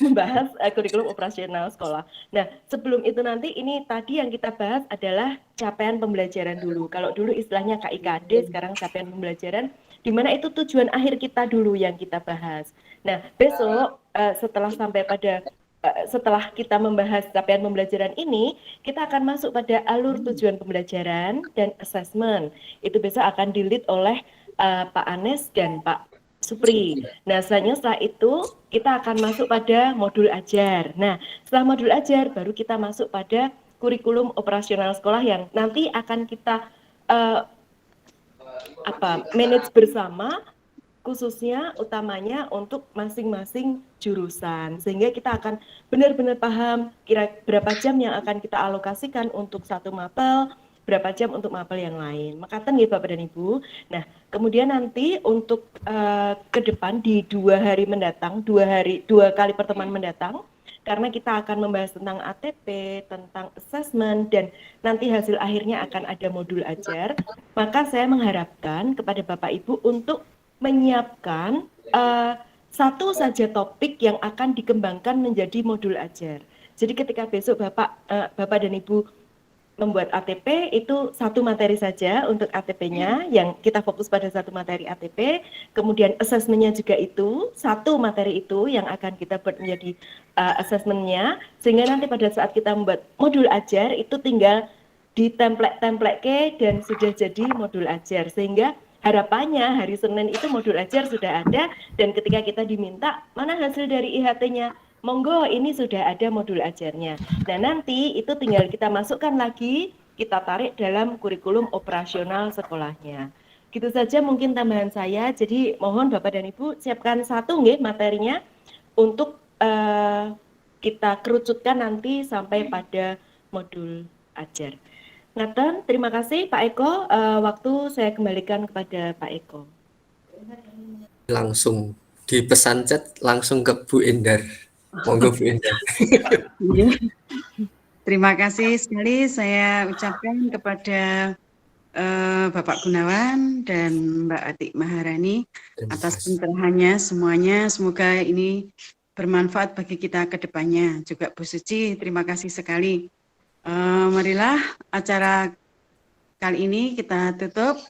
membahas kurikulum operasional sekolah. Nah, sebelum itu nanti ini tadi yang kita bahas adalah capaian pembelajaran dulu. Kalau dulu istilahnya KIKD, sekarang capaian pembelajaran, di mana itu tujuan akhir kita dulu yang kita bahas. Nah, besok setelah kita membahas capaian pembelajaran ini, kita akan masuk pada alur tujuan pembelajaran dan assessment. Itu besok akan di-lead oleh Pak Anies dan Pak Supri. Nah, setelah itu kita akan masuk pada modul ajar. Nah, setelah modul ajar baru kita masuk pada kurikulum operasional sekolah yang nanti akan kita manage bersama, khususnya utamanya untuk masing-masing jurusan, sehingga kita akan benar-benar paham kira berapa jam yang akan kita alokasikan untuk satu mapel, berapa jam untuk mapel yang lain. Makatan ya Bapak dan Ibu. Nah, kemudian nanti untuk ke depan di 2 hari mendatang, 2 kali pertemuan mendatang, karena kita akan membahas tentang ATP, tentang assessment, dan nanti hasil akhirnya akan ada modul ajar, maka saya mengharapkan kepada Bapak Ibu untuk menyiapkan satu saja topik yang akan dikembangkan menjadi modul ajar. Jadi ketika besok Bapak dan Ibu membuat ATP, itu satu materi saja untuk ATP-nya, yang kita fokus pada satu materi ATP, kemudian assessment-nya juga itu, satu materi itu yang akan kita buat menjadi assessment-nya, sehingga nanti pada saat kita membuat modul ajar, itu tinggal di template dan sudah jadi modul ajar, sehingga harapannya hari Senin itu modul ajar sudah ada, dan ketika kita diminta mana hasil dari IHT-nya, monggo ini sudah ada modul ajarnya. Nah nanti itu tinggal kita masukkan lagi, kita tarik dalam kurikulum operasional sekolahnya. Gitu saja mungkin tambahan saya. Jadi mohon Bapak dan Ibu siapkan satu nggih materinya untuk kita kerucutkan nanti sampai pada modul ajar. Ngaten, terima kasih Pak Eko. Waktu saya kembalikan kepada Pak Eko. Langsung di pesan chat langsung ke Bu Endar. Monggo Bu Endar. Terima kasih sekali saya ucapkan kepada Bapak Gunawan dan Mbak Atik Maharani atas pencerahannya semuanya. Semoga ini bermanfaat bagi kita ke depannya. Juga Bu Suci, terima kasih sekali. Marilah acara kali ini kita tutup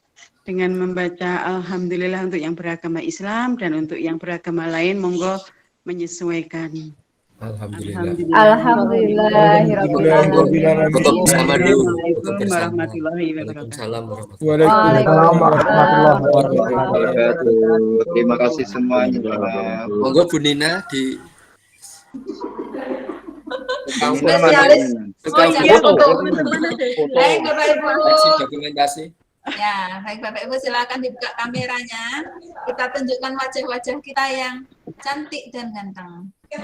dengan membaca Alhamdulillah untuk yang beragama Islam, dan untuk yang beragama lain monggo menyesuaikan. Alhamdulillah. Alhamdulillah. Tutup bersama dulu. Warahmatullahi wabarakatuh. Waalaikumsalam warahmatullahi wabarakatuh. Terima kasih semuanya. Monggo Bu Nina di dokumentasi. Ya, baik Bapak Ibu, silakan dibuka kameranya. Kita tunjukkan wajah-wajah kita yang cantik dan ganteng. Ayo,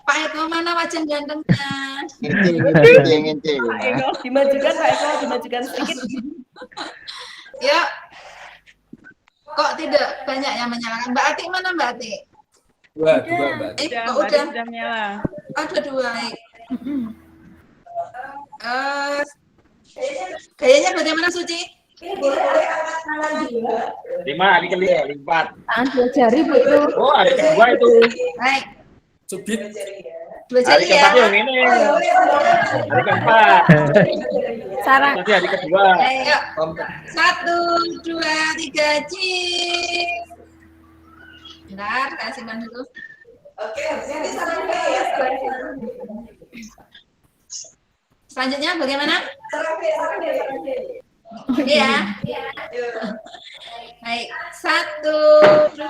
Pak Eko mana wajah gantengnya? Dimajukan Pak Eko, dimajukan sedikit. Yuk. Kok tidak banyak yang menyalakan? Mbak Atik mana Mbak Atik? Dua Mbak. Kok udah nyala? Ada dua. Kayaknya bagaimana Suci? 5, dikali 4. Dua jari Bu itu. Oh, ada kedua itu. Baik. Cubit. Dua jari ya. Hari keempat yang ini. Hari keempat. Sarang. Nanti hari kedua. Ayo. 1, 2, 3, cheese. Bentar, saya simpan dulu. Oke, selanjutnya bagaimana? Iya. Baik, 1, 2,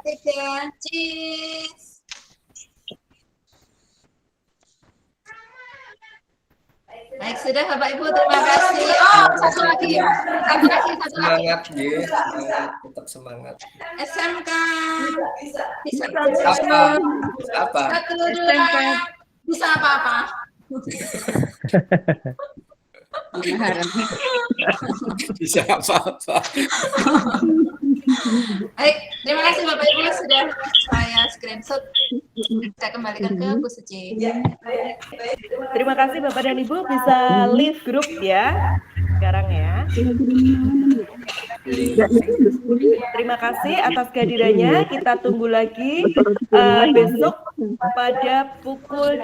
3, cheese. Baik, sudah Bapak Ibu, terima kasih. Oh, satu lagi. Semangat, ya. Semangat, tetap semangat. SMK. Bisa apa? 1, 2, bisa apa-apa. Bisa apa-apa. Baik, terima kasih Bapak Ibu sudah saya screenshot. Saya kembalikan ke Bu Suci. Terima kasih Bapak dan Ibu, bisa leave grup ya sekarang ya. Terima kasih atas kehadirannya. Kita tunggu lagi besok pada pukul